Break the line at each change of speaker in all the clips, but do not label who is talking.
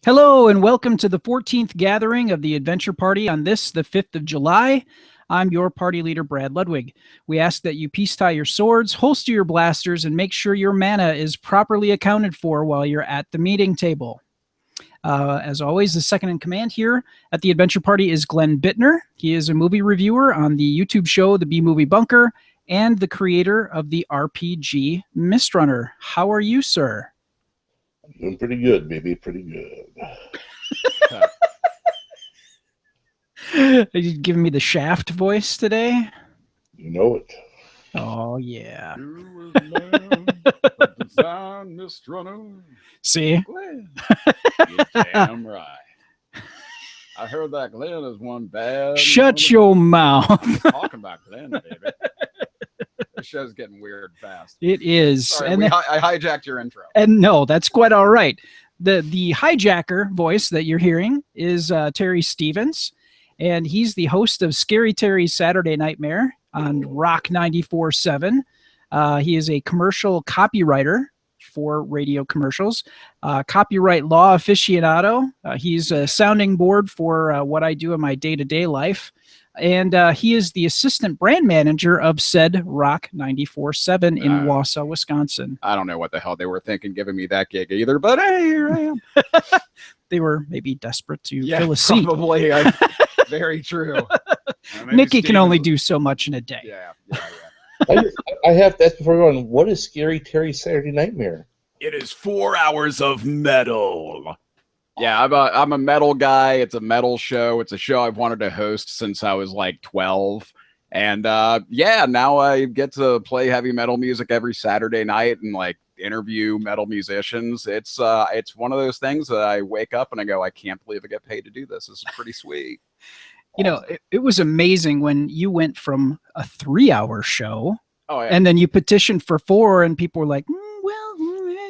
Hello and welcome to the 14th gathering of the Adventure Party on this, the 5th of July. I'm your party leader, Brad Ludwig. We ask that you peace tie your swords, holster your blasters, and make sure your mana is properly accounted for while you're at the meeting table. As always, the second in command here at the Adventure Party is Glenn Bittner. He is a movie reviewer on the YouTube show The B-Movie Bunker and the creator of the RPG Mistrunner. How are you, sir?
Doing pretty good, baby. Pretty good.
Are you giving me the Shaft voice today?
You know it.
Oh, yeah. See?
Glenn. You're damn right. I heard that Glenn is one bad.
Shut your mouth.
Talking about Glenn, baby. This show's getting weird fast.
It is.
Sorry, I hijacked your intro.
And no, that's quite all right. The hijacker voice that you're hearing is Terry Stevens, and he's the host of Scary Terry's Saturday Nightmare on Rock 94.7. He is a commercial copywriter for radio commercials, copyright law aficionado. He's a sounding board for what I do in my day-to-day life. And he is the assistant brand manager of said Rock 94.7 in Wausau, Wisconsin.
I don't know what the hell they were thinking giving me that gig either, but hey, here I am.
They were maybe desperate to fill a seat.
Probably. Very true.
Nikki can only do so much in a day.
Yeah.
I have to ask before going, what is Scary Terry's Saturday Nightmare?
It is 4 hours of metal. Yeah, I'm a metal guy. It's a metal show. It's a show I've wanted to host since I was like 12. And now I get to play heavy metal music every Saturday night and like interview metal musicians. It's one of those things that I wake up and I go, I can't believe I get paid to do this. This is pretty sweet.
You know, it was amazing when you went from a 3-hour show and then you petitioned for 4 and people were like,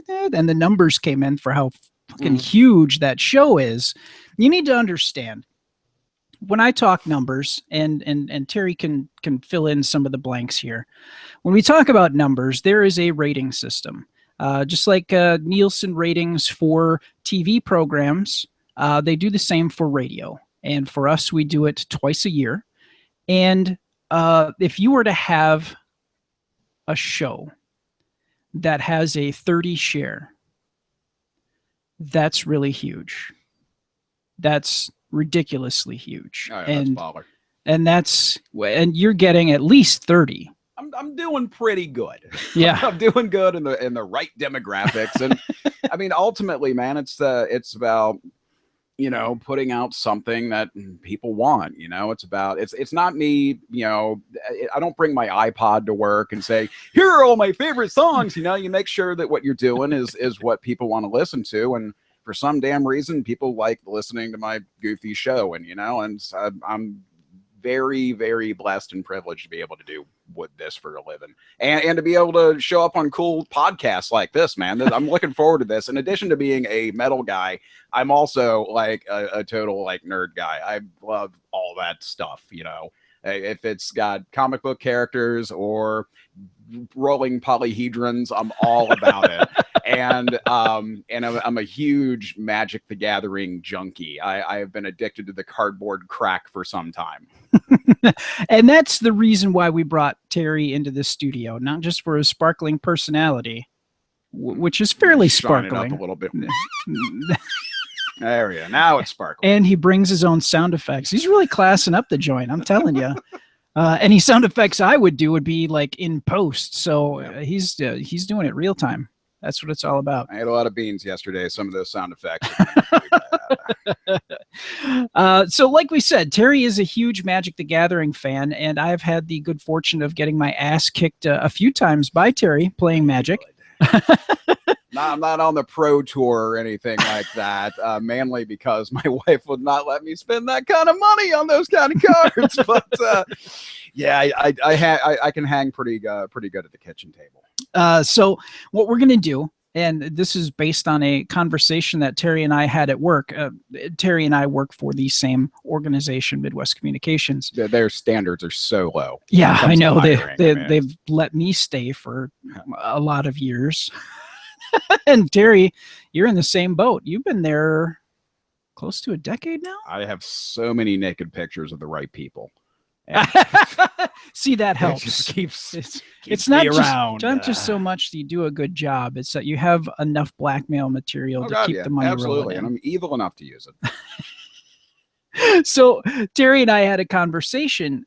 and the numbers came in for how fucking huge that show is. You need to understand, when I talk numbers, and Terry can fill in some of the blanks here. When we talk about numbers, there is a rating system. Just like Nielsen ratings for TV programs, they do the same for radio. And for us, we do it twice a year. And if you were to have a show that has a 30 share, that's really huge. That's ridiculously huge.
Oh, yeah, that's baller.
And you're getting at least 30.
I'm doing pretty good.
Yeah.
I'm doing good in the right demographics. And I mean, ultimately, man, it's about, putting out something that people want. It's about, it's not me, I don't bring my iPod to work and say, here are all my favorite songs. You make sure that what you're doing is what people want to listen to. And for some damn reason, people like listening to my goofy show. And, I'm very, very blessed and privileged to be able to do this for a living and to be able to show up on cool podcasts like this, man. I'm looking forward to this. In addition to being a metal guy, I'm also like a total like nerd guy. I love all that stuff, if it's got comic book characters or rolling polyhedrons, I'm all about it. And I'm a huge Magic the Gathering junkie. I have been addicted to the cardboard crack for some time.
And that's the reason why we brought Terry into the studio, not just for his sparkling personality, which is fairly sparkling.
Up a little bit. There we go. Now it's sparkling.
And he brings his own sound effects. He's really classing up the joint, I'm telling you. Any sound effects I would do would be like in post. So he's doing it real time. That's what it's all about.
I ate a lot of beans yesterday. Some of those sound effects.
So like we said, Terry is a huge Magic the Gathering fan, and I've had the good fortune of getting my ass kicked a few times by Terry playing Magic.
I'm not on the pro tour or anything like that, mainly because my wife would not let me spend that kind of money on those kind of cards. But I can hang pretty good at the kitchen table.
So what we're going to do, and this is based on a conversation that Terry and I had at work. Terry and I work for the same organization, Midwest Communications.
Their standards are so low.
Yeah, I know. They've let me stay for a lot of years. And Terry, you're in the same boat. You've been there close to a decade now.
I have so many naked pictures of the right people.
See, that helps.
It just keeps
it's not
around.
Not just so much that you do a good job. It's that you have enough blackmail material to keep the money rolling in.
And I'm evil enough to use it.
So Terry and I had a conversation.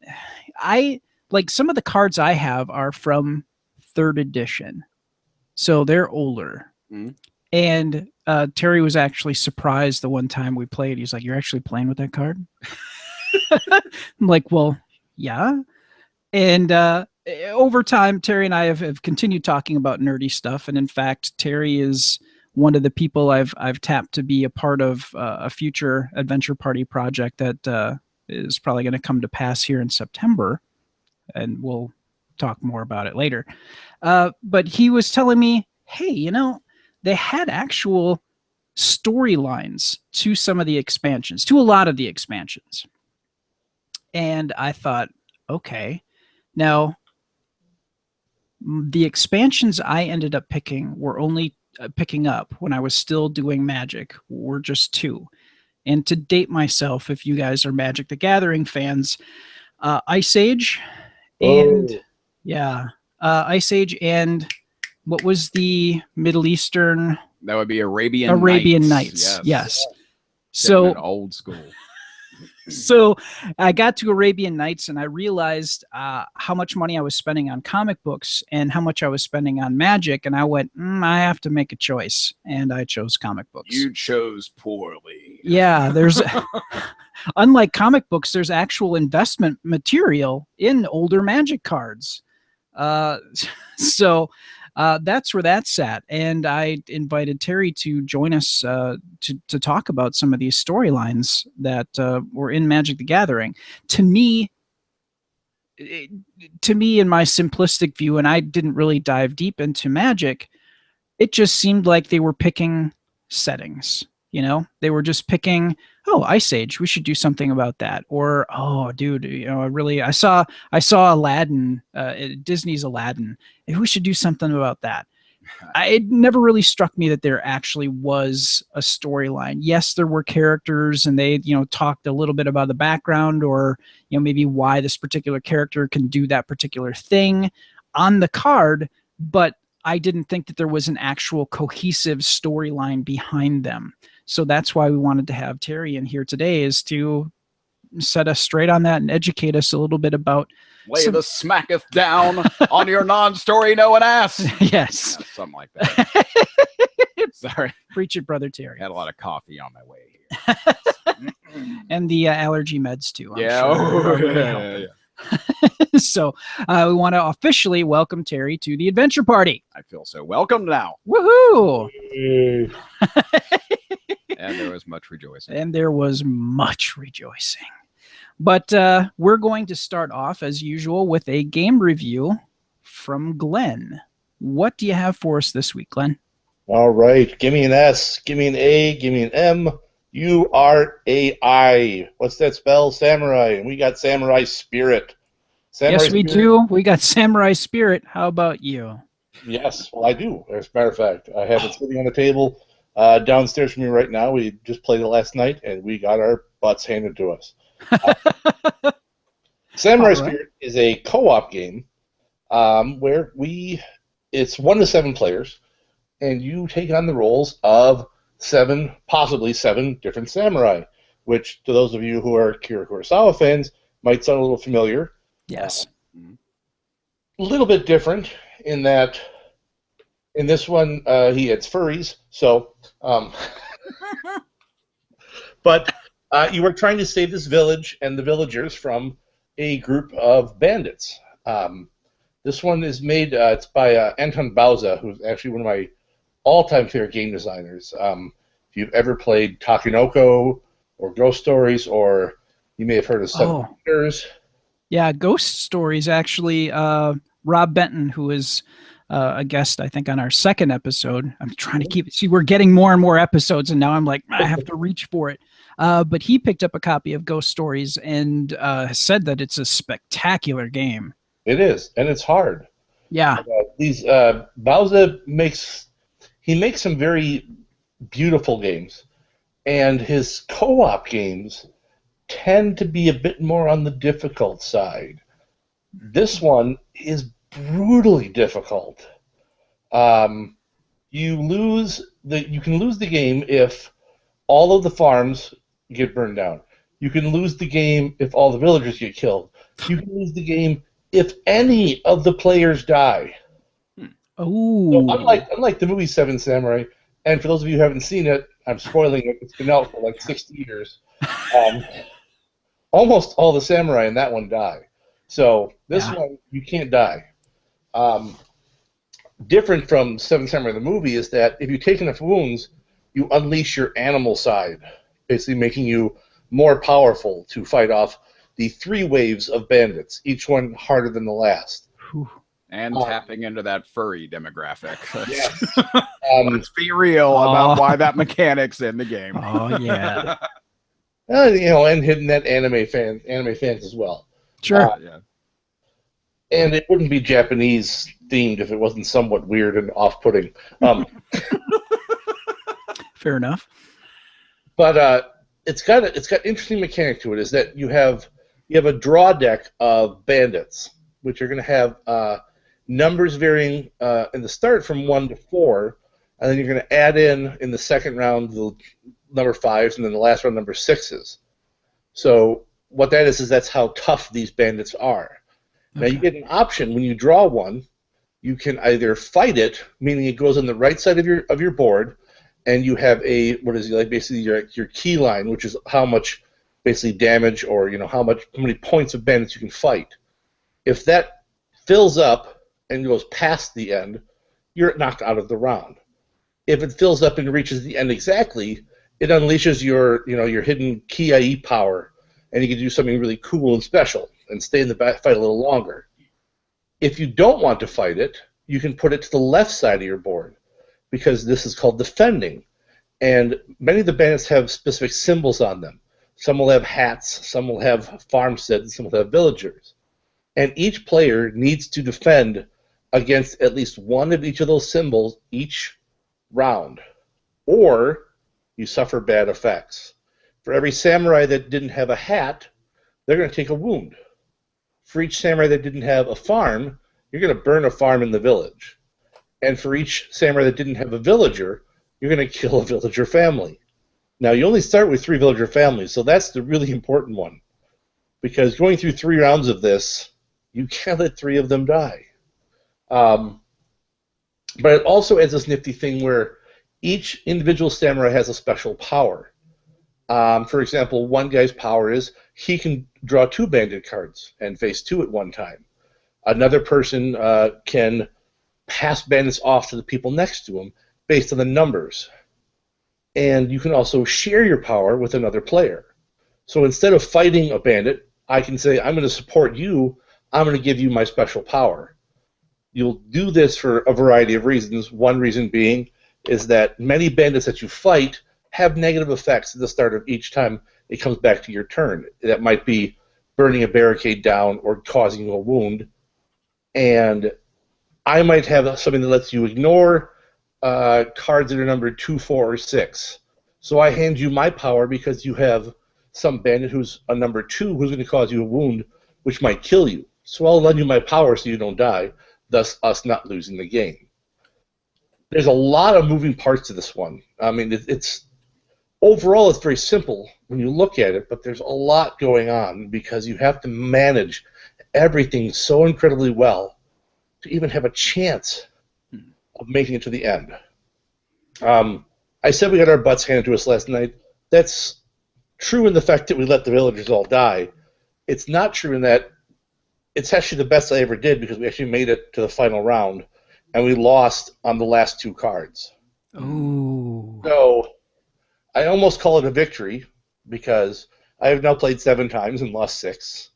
I like some of the cards I have are from 3rd edition, so they're older. And Terry was actually surprised the one time we played. He's like, "You're actually playing with that card?" I'm like, "Well, yeah." And over time, Terry and I have continued talking about nerdy stuff. And in fact, Terry is one of the people I've tapped to be a part of a future adventure party project that is probably going to come to pass here in September, and we'll talk more about it later. But he was telling me, hey, you know, they had actual storylines to some of the expansions, to a lot of the expansions. And I thought, okay, now the expansions I ended up picking were only picking up when I was still doing Magic were just 2. And to date myself, if you guys are Magic the Gathering fans, Ice Age and Ice Age and what was the Middle Eastern?
That would be Arabian
Nights. Yes. So
old school.
So I got to Arabian Nights and I realized how much money I was spending on comic books and how much I was spending on Magic. And I went, I have to make a choice. And I chose comic books.
You chose poorly.
Yeah, there's unlike comic books, there's actual investment material in older Magic cards. So that's where that's at. And I invited Terry to join us to talk about some of these storylines that were in Magic the Gathering. To me, in my simplistic view, and I didn't really dive deep into Magic, it just seemed like they were picking settings. You know, they were just picking, Ice Age, we should do something about that. Or, dude, you know, I saw Aladdin, Disney's Aladdin. We should do something about that. It never really struck me that there actually was a storyline. Yes, there were characters and they, you know, talked a little bit about the background or, you know, maybe why this particular character can do that particular thing on the card, but I didn't think that there was an actual cohesive storyline behind them. So that's why we wanted to have Terry in here today, is to set us straight on that and educate us a little bit about.
Lay the smacketh down on your non-story knowing ass.
Yes.
Yeah, something like that. Sorry.
Preach it, Brother Terry.
I had a lot of coffee on my way here.
And the allergy meds too.
I'm
sure. So we want to officially welcome Terry to the Adventure Party.
I feel so welcome now.
Woohoo!
And there was much rejoicing.
But we're going to start off, as usual, with a game review from Glenn. What do you have for us this week, Glenn?
All right. Give me an S, give me an A, give me an M. U-R-A-I. What's that spell? Samurai. And we got Samurai Spirit.
Yes, we do. We got Samurai Spirit. How about you?
Yes, well, I do. As a matter of fact, I have it sitting on the table downstairs from me right now. We just played it last night, and we got our butts handed to us. Samurai Spirit is a co-op game where it's 1 to 7 players, and you take on the roles of possibly seven different samurai, which to those of you who are Kira Kurosawa fans might sound a little familiar.
Yes.
A little bit different in that in this one it's furries, so but you are trying to save this village and the villagers from a group of bandits. This one is made, it's by Anton Bauza, who's actually one of my all-time favorite game designers. If you've ever played Takenoko or Ghost Stories, or you may have heard of Seven Wonders.
Yeah, Ghost Stories, actually. Rob Benton, who is a guest, I think, on our second episode. I'm trying to see, we're getting more and more episodes, and now I'm like, I have to reach for it. But he picked up a copy of Ghost Stories and said that it's a spectacular game.
It is, and it's hard.
Yeah.
Bauza makes some very beautiful games, And his co-op games tend to be a bit more on the difficult side. This one is brutally difficult. You can lose the game if all of the farms get burned down. You can lose the game if all the villagers get killed. You can lose the game if any of the players die.
Oh.
So unlike the movie Seven Samurai, and for those of you who haven't seen it, I'm spoiling it. It's been out for like 60 years. Almost all the samurai in that one die. So this one, you can't die. Different from Seven Samurai the movie is that if you take enough wounds, you unleash your animal side, basically making you more powerful to fight off the 3 waves of bandits, each one harder than the last.
And tapping into that furry demographic.
Yes.
Let's be real about why that mechanic's in the game.
Oh, yeah.
And hitting that anime fans as well.
Sure.
Yeah.
And it wouldn't be Japanese themed if it wasn't somewhat weird and off-putting.
Fair enough.
But it's got interesting mechanic to it. Is that you have a draw deck of bandits, which are going to have numbers varying in the start from 1 to 4, and then you're going to add in the second round the number 5s, and then the last round number 6s. So what that is that's how tough these bandits are. Now you get an option when you draw one. You can either fight it, meaning it goes on the right side of your board, and you have basically your key line, which is how much basically damage or how many points of bandits you can fight. If that fills up and goes past the end, you're knocked out of the round. If it fills up and reaches the end exactly, it unleashes your hidden key IE power, and you can do something really cool and special and stay in the fight a little longer. If you don't want to fight it, you can put it to the left side of your board, because this is called defending. And many of the bandits have specific symbols on them. Some will have hats, some will have farmsteads, some will have villagers. And each player needs to defend against at least one of each of those symbols each round, or you suffer bad effects. For every samurai that didn't have a hat, they're going to take a wound. For each samurai that didn't have a farm, you're going to burn a farm in the village. And for each samurai that didn't have a villager, you're going to kill a villager family. Now, you only start with 3 villager families, so that's the really important one. Because going through 3 rounds of this, you can't let 3 of them die. But it also adds this nifty thing where each individual samurai has a special power. For example, one guy's power is he can draw 2 bandit cards and face 2 at one time. Another person can pass bandits off to the people next to him based on the numbers. And you can also share your power with another player. So instead of fighting a bandit, I can say, I'm going to support you, I'm going to give you my special power. You'll do this for a variety of reasons. One reason being is that many bandits that you fight have negative effects at the start of each time it comes back to your turn. That might be burning a barricade down or causing you a wound. And I might have something that lets you ignore cards that are numbered 2, 4, or 6. So I hand you my power because you have some bandit who's a number 2 who's going to cause you a wound, which might kill you. So I'll lend you my power so you don't die, thus us not losing the game. There's a lot of moving parts to this one. I mean, overall it's very simple when you look at it, but there's a lot going on because you have to manage everything so incredibly well to even have a chance of making it to the end. I said we got our butts handed to us last night. That's true in the fact that we let the villagers all die. It's not true in that it's actually the best I ever did because we actually made it to the final round, and we lost on the last 2 cards.
Ooh.
So I almost call it a victory because I have now played 7 times and lost 6.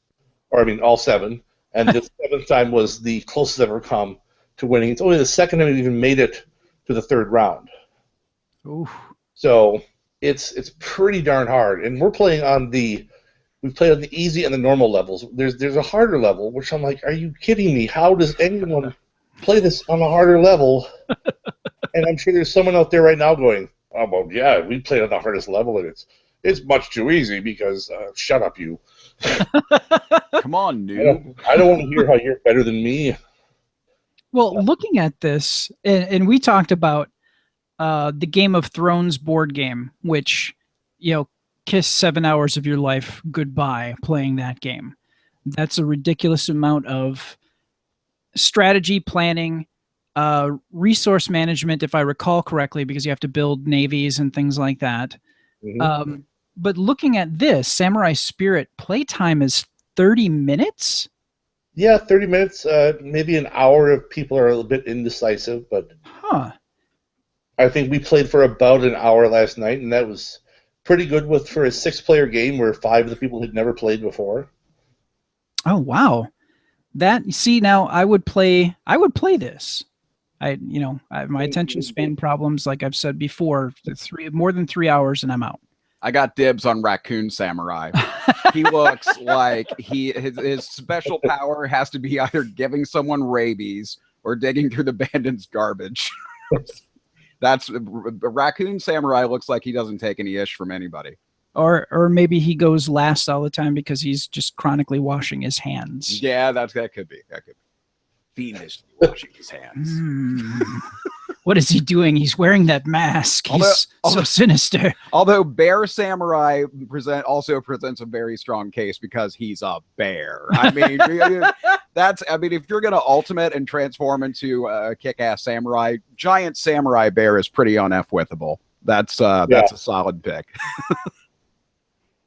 Or, I mean, all 7. And the 7th time was the closest I've ever come to winning. It's only the second time I've even made it to the 3rd round.
Ooh.
So it's pretty darn hard. And we've played on the easy and the normal levels. There's a harder level, which I'm like, are you kidding me? How does anyone play this on a harder level? And I'm sure there's someone out there right now going, Oh, well, yeah, we played on the hardest level, and it's much too easy because shut up, you.
Come on, noob.
I don't want to hear how you're better than me.
Well, looking at this, and we talked about the Game of Thrones board game, which, kiss 7 hours of your life goodbye playing that game. That's a ridiculous amount of strategy planning, resource management, if I recall correctly, because you have to build navies and things like that.
Mm-hmm.
But looking at this, Samurai Spirit playtime is 30 minutes?
Yeah, 30 minutes, maybe an hour if people are a little bit indecisive, but I think we played for about an hour last night, and that was pretty good for a 6-player game where 5 of the people had never played before.
Oh, wow. Now I would play this. I have my attention span problems, like I've said before, more than 3 hours and I'm out.
I got dibs on Raccoon Samurai. He looks like his special power has to be either giving someone rabies or digging through the bandit's garbage. That's Raccoon Samurai looks like he doesn't take any ish from anybody.
Or maybe he goes last all the time because he's just chronically washing his hands.
Yeah, that could be. That could be. Fiendishly washing his hands.
What is he doing? He's wearing that mask. He's so sinister.
Although Bear Samurai also presents a very strong case because he's a bear. I mean, if you're gonna ultimate and transform into a kick-ass samurai, giant samurai bear is pretty un-F-withable. That's a solid pick.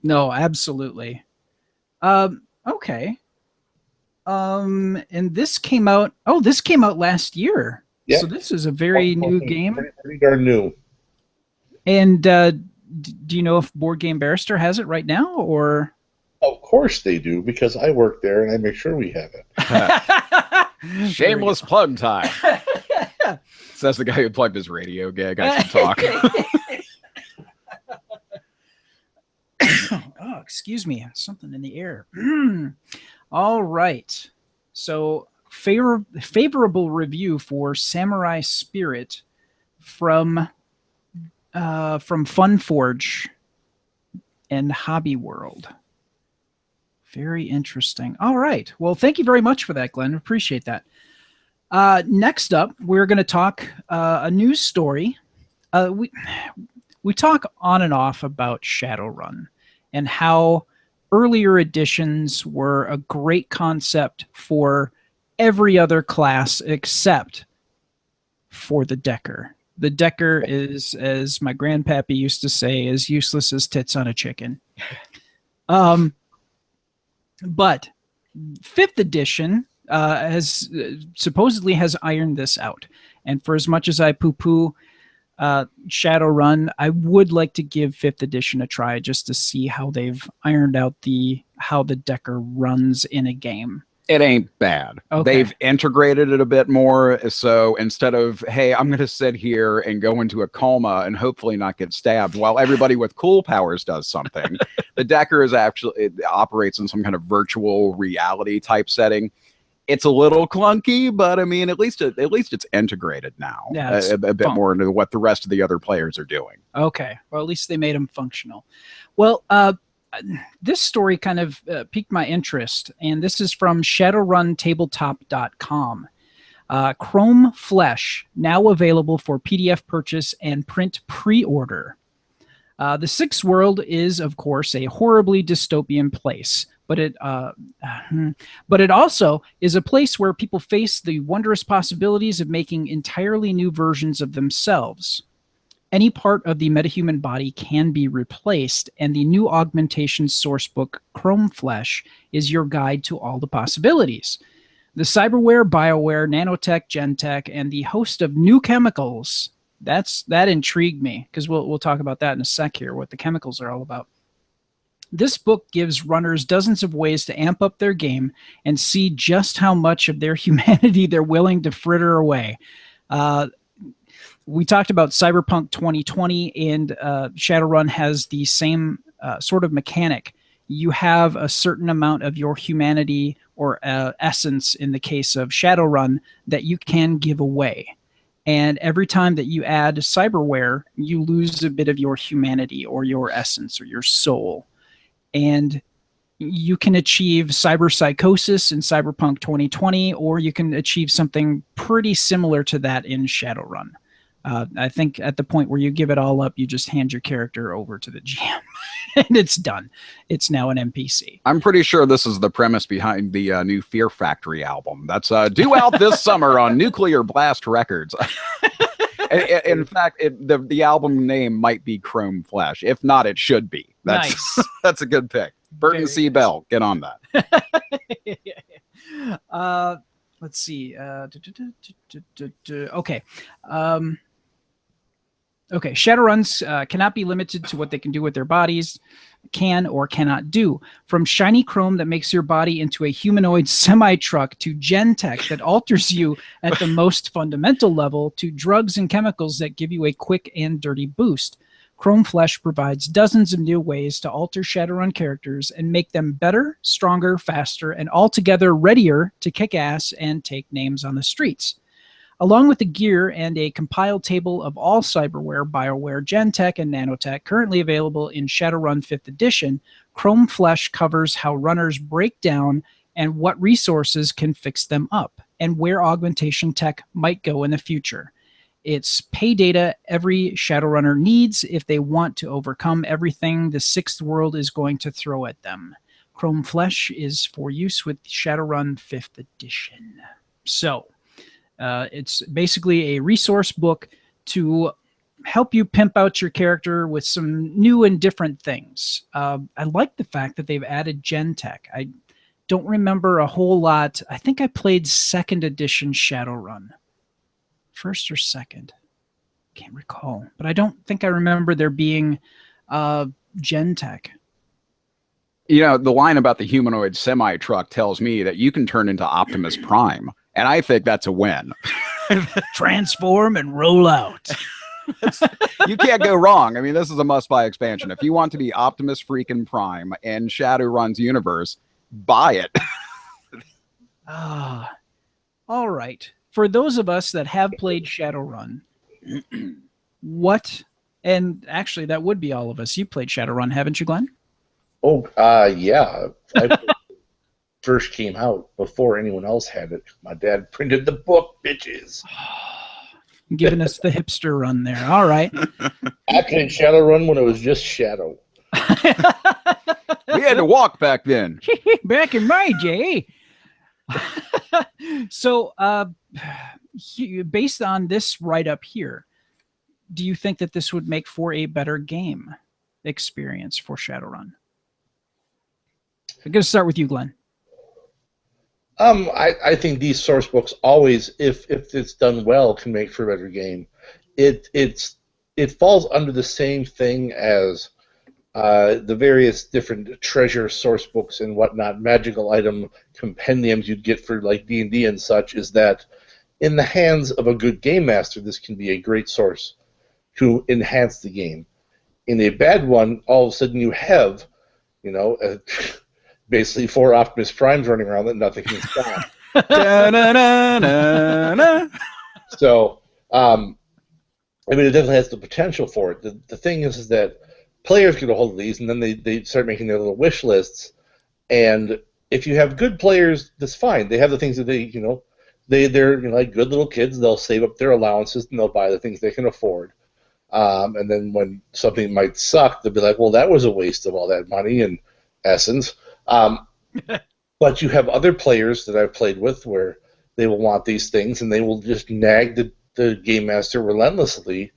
No, absolutely. Okay. And this came out. Oh, this came out last year. Yeah. So this is a very new game.
Pretty darn new.
And do you know if Board Game Barrister has it right now, or?
Of course they do, because I work there and I make sure we have it.
Shameless plug time. Says the guy who plugged his radio gig. I should talk.
Oh, excuse me. Something in the air. All right. So favorable review for Samurai Spirit from Funforge and Hobby World. Very interesting. All right. Well, thank you very much for that, Glenn. Appreciate that. Next up, we're going to talk a news story. We talk on and off about Shadowrun and how earlier editions were a great concept for every other class except for the Decker. The Decker is, as my grandpappy used to say, as useless as tits on a chicken. But 5th edition supposedly has ironed this out. And for as much as I poo-poo Shadowrun, I would like to give 5th edition a try just to see how they've ironed out how the Decker runs in a game.
It ain't bad. Okay. They've integrated it a bit more. So instead of, hey, I'm going to sit here and go into a coma and hopefully not get stabbed while everybody with cool powers does something, the Decker it operates in some kind of virtual reality type setting. It's a little clunky, but I mean, at least it's integrated now. Yeah, a bit more into what the rest of the other players are doing.
Okay, well, at least they made them functional. Well, this story kind of piqued my interest, and this is from ShadowrunTabletop.com. Chrome Flesh, now available for PDF purchase and print pre-order. The Sixth World is, of course, a horribly dystopian place, but it also is a place where people face the wondrous possibilities of making entirely new versions of themselves. Any part of the metahuman body can be replaced, and the new augmentation sourcebook, Chrome Flesh, is your guide to all the possibilities. The cyberware, bioware, nanotech, gentech, and the host of new chemicals, that intrigued me, because we'll talk about that in a sec here, what the chemicals are all about. This book gives runners dozens of ways to amp up their game and see just how much of their humanity they're willing to fritter away. We talked about Cyberpunk 2020, and Shadowrun has the same sort of mechanic. You have a certain amount of your humanity or essence in the case of Shadowrun that you can give away. And every time that you add cyberware, you lose a bit of your humanity or your essence or your soul. And you can achieve cyber psychosis in Cyberpunk 2020, or you can achieve something pretty similar to that in Shadowrun. I think at the point where you give it all up, you just hand your character over to the GM and it's done. It's now an NPC.
I'm pretty sure this is the premise behind the new Fear Factory album. That's due out this summer on Nuclear Blast Records. In fact, the album name might be Chrome Flash. If not, it should be.
Nice.
That's a good pick. Burton C. Bell, get on that.
Let's see. Okay. Okay, Shadowruns cannot be limited to what they can do with their bodies, can or cannot do. From shiny chrome that makes your body into a humanoid semi-truck to gen tech that alters you at the most fundamental level to drugs and chemicals that give you a quick and dirty boost. Chrome Flesh provides dozens of new ways to alter Shadowrun characters and make them better, stronger, faster, and altogether readier to kick ass and take names on the streets. Along with the gear and a compiled table of all cyberware, bioware, gentech, and nanotech currently available in Shadowrun 5th edition, Chrome Flesh covers how runners break down and what resources can fix them up, and where augmentation tech might go in the future. It's pay data every Shadowrunner needs if they want to overcome everything the Sixth World is going to throw at them. Chrome Flesh is for use with Shadowrun 5th edition. So, it's basically a resource book to help you pimp out your character with some new and different things. I like the fact that they've added gen tech. I don't remember a whole lot. I think I played 2nd edition Shadowrun. 1st or 2nd. Can't recall. But I don't think I remember there being gen tech.
You know, the line about the humanoid semi-truck tells me that you can turn into Optimus Prime. And I think that's a win.
Transform and roll out.
You can't go wrong. I mean, this is a must-buy expansion. If you want to be Optimus freaking Prime in Shadowrun's universe, buy it.
All right. For those of us that have played Shadowrun, what, and actually that would be all of us. You played Shadowrun, haven't you, Glenn?
Oh, yeah. I first came out before anyone else had it. My dad printed the book, bitches.
Giving us the hipster run there. All right.
I played Shadowrun when it was just Shadow.
We had to walk back then.
Back in my day. So, based on this write-up here, do you think that this would make for a better game experience for Shadowrun? I'm going to start with you, Glenn.
I think these source books always, if it's done well, can make for a better game. It falls under the same thing as the various different treasure source books and whatnot, magical item compendiums you'd get for like D&D and such, is that in the hands of a good game master, this can be a great source to enhance the game. In a bad one, all of a sudden you have, basically 4 Optimus Primes running around that nothing can stop. So, it definitely has the potential for it. The thing is that players get a hold of these, and then they start making their little wish lists. And if you have good players, that's fine. They have the things that they're like good little kids. They'll save up their allowances and they'll buy the things they can afford. And then when something might suck, they'll be like, "Well, that was a waste of all that money." In essence. But you have other players that I've played with where they will want these things and they will just nag the game master relentlessly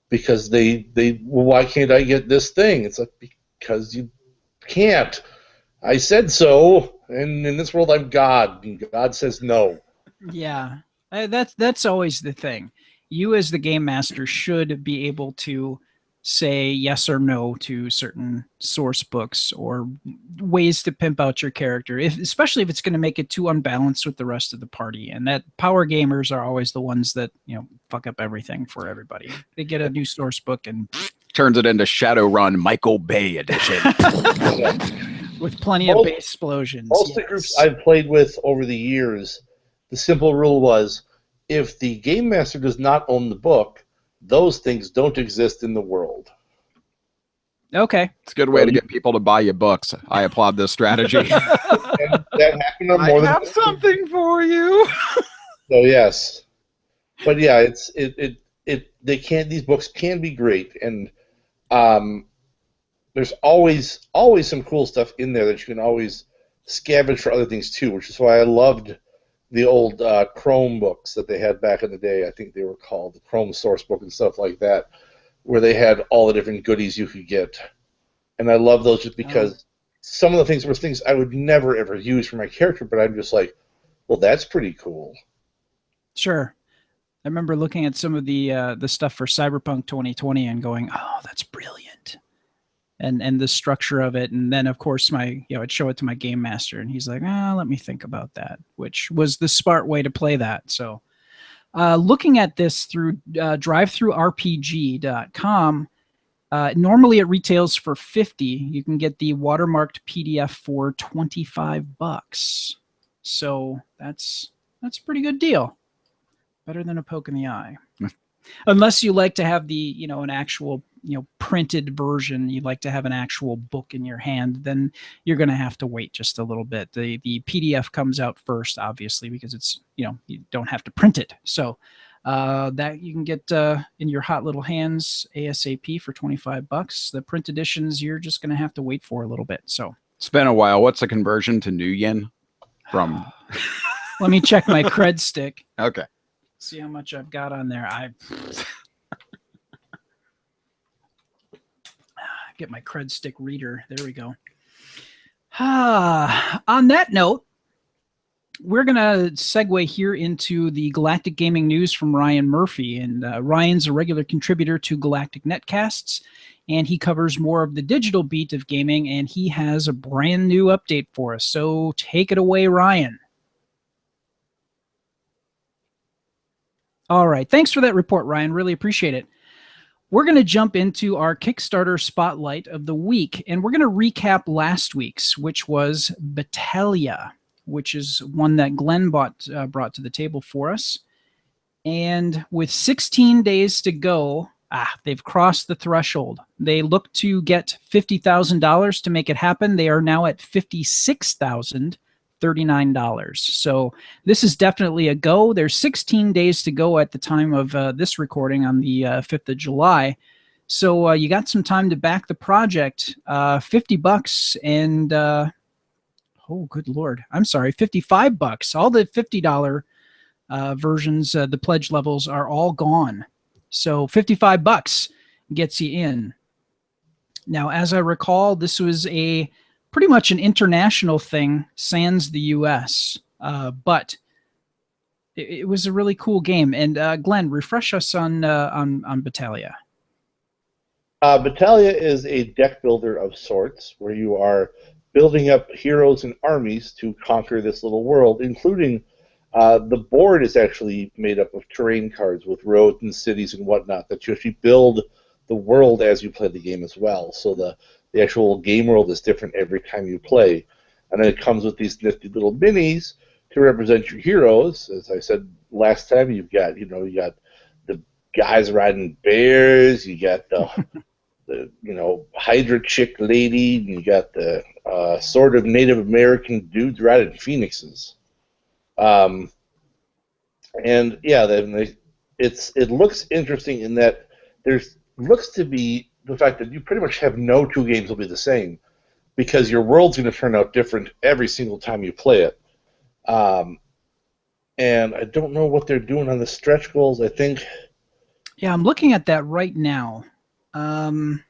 because well, why can't I get this thing? It's like, because you can't. I said so, and in this world I'm God, and God says no.
Yeah, that's always the thing. You as the game master should be able to say yes or no to certain source books or ways to pimp out your character, especially if it's going to make it too unbalanced with the rest of the party. And that power gamers are always the ones that fuck up everything for everybody. They get a new source book and
turns it into Shadowrun Michael Bay edition.
With plenty of base explosions.
Most of the groups I've played with over the years, the simple rule was, if the game master does not own the book, those things don't exist in the world.
Okay.
It's a good way to get people to buy you books. I applaud this strategy.
And that happened on more
I
than
have something for you.
So yes. But yeah, these books can be great, and there's always some cool stuff in there that you can always scavenge for other things too, which is why I loved the old Chrome books that they had back in the day. I think they were called the Chrome source book and stuff like that, where they had all the different goodies you could get. And I love those just because some of the things were things I would never ever use for my character, but I'm just like, well, that's pretty cool.
Sure. I remember looking at some of the stuff for Cyberpunk 2020 and going, oh, that's brilliant. And the structure of it. And then, of course, I'd show it to my game master, and he's like, let me think about that, which was the smart way to play that. So looking at this through drivethrurpg.com, normally it retails for $50. You can get the watermarked PDF for $25. So that's a pretty good deal. Better than a poke in the eye. Unless you like to have the, an actual, printed version, you'd like to have an actual book in your hand, then you're going to have to wait just a little bit. The PDF comes out first, obviously, because it's, you don't have to print it. So that you can get in your hot little hands ASAP for $25. The print editions, you're just going to have to wait for a little bit. So
it's been a while. What's the conversion to new yen from?
Let me check my cred stick.
Okay.
See how much I've got on there. Get my cred stick reader. There we go. On that note, we're going to segue here into the Galactic Gaming news from Ryan Murphy. And Ryan's a regular contributor to Galactic Netcasts, and he covers more of the digital beat of gaming, and he has a brand new update for us. So take it away, Ryan. All right. Thanks for that report, Ryan. Really appreciate it. We're going to jump into our Kickstarter spotlight of the week, and we're going to recap last week's, which was Battaglia, which is one that Glenn brought to the table for us. And with 16 days to go, they've crossed the threshold. They look to get $50,000 to make it happen. They are now at $56,039. So this is definitely a go. There's 16 days to go at the time of this recording on the 5th of July. So you got some time to back the project. $50 and oh, good Lord. I'm sorry, $55. All the $50 versions, the pledge levels are all gone. So $55 gets you in. Now, as I recall, this was pretty much an international thing, sans the U.S., but it was a really cool game. And Glenn, refresh us on Battaglia.
Battaglia is a deck builder of sorts, where you are building up heroes and armies to conquer this little world, including the board is actually made up of terrain cards with roads and cities and whatnot that you actually build the world as you play the game as well. So the actual game world is different every time you play. And then it comes with these nifty little minis to represent your heroes. As I said last time, you got the guys riding bears, you got the Hydra chick lady, and you got the sort of Native American dudes riding phoenixes. And yeah, it looks interesting in that looks to be the fact that you pretty much have no two games will be the same, because your world's going to turn out different every single time you play it. And I don't know what they're doing on the stretch goals. I think. Yeah,
I'm looking at that right now. Trying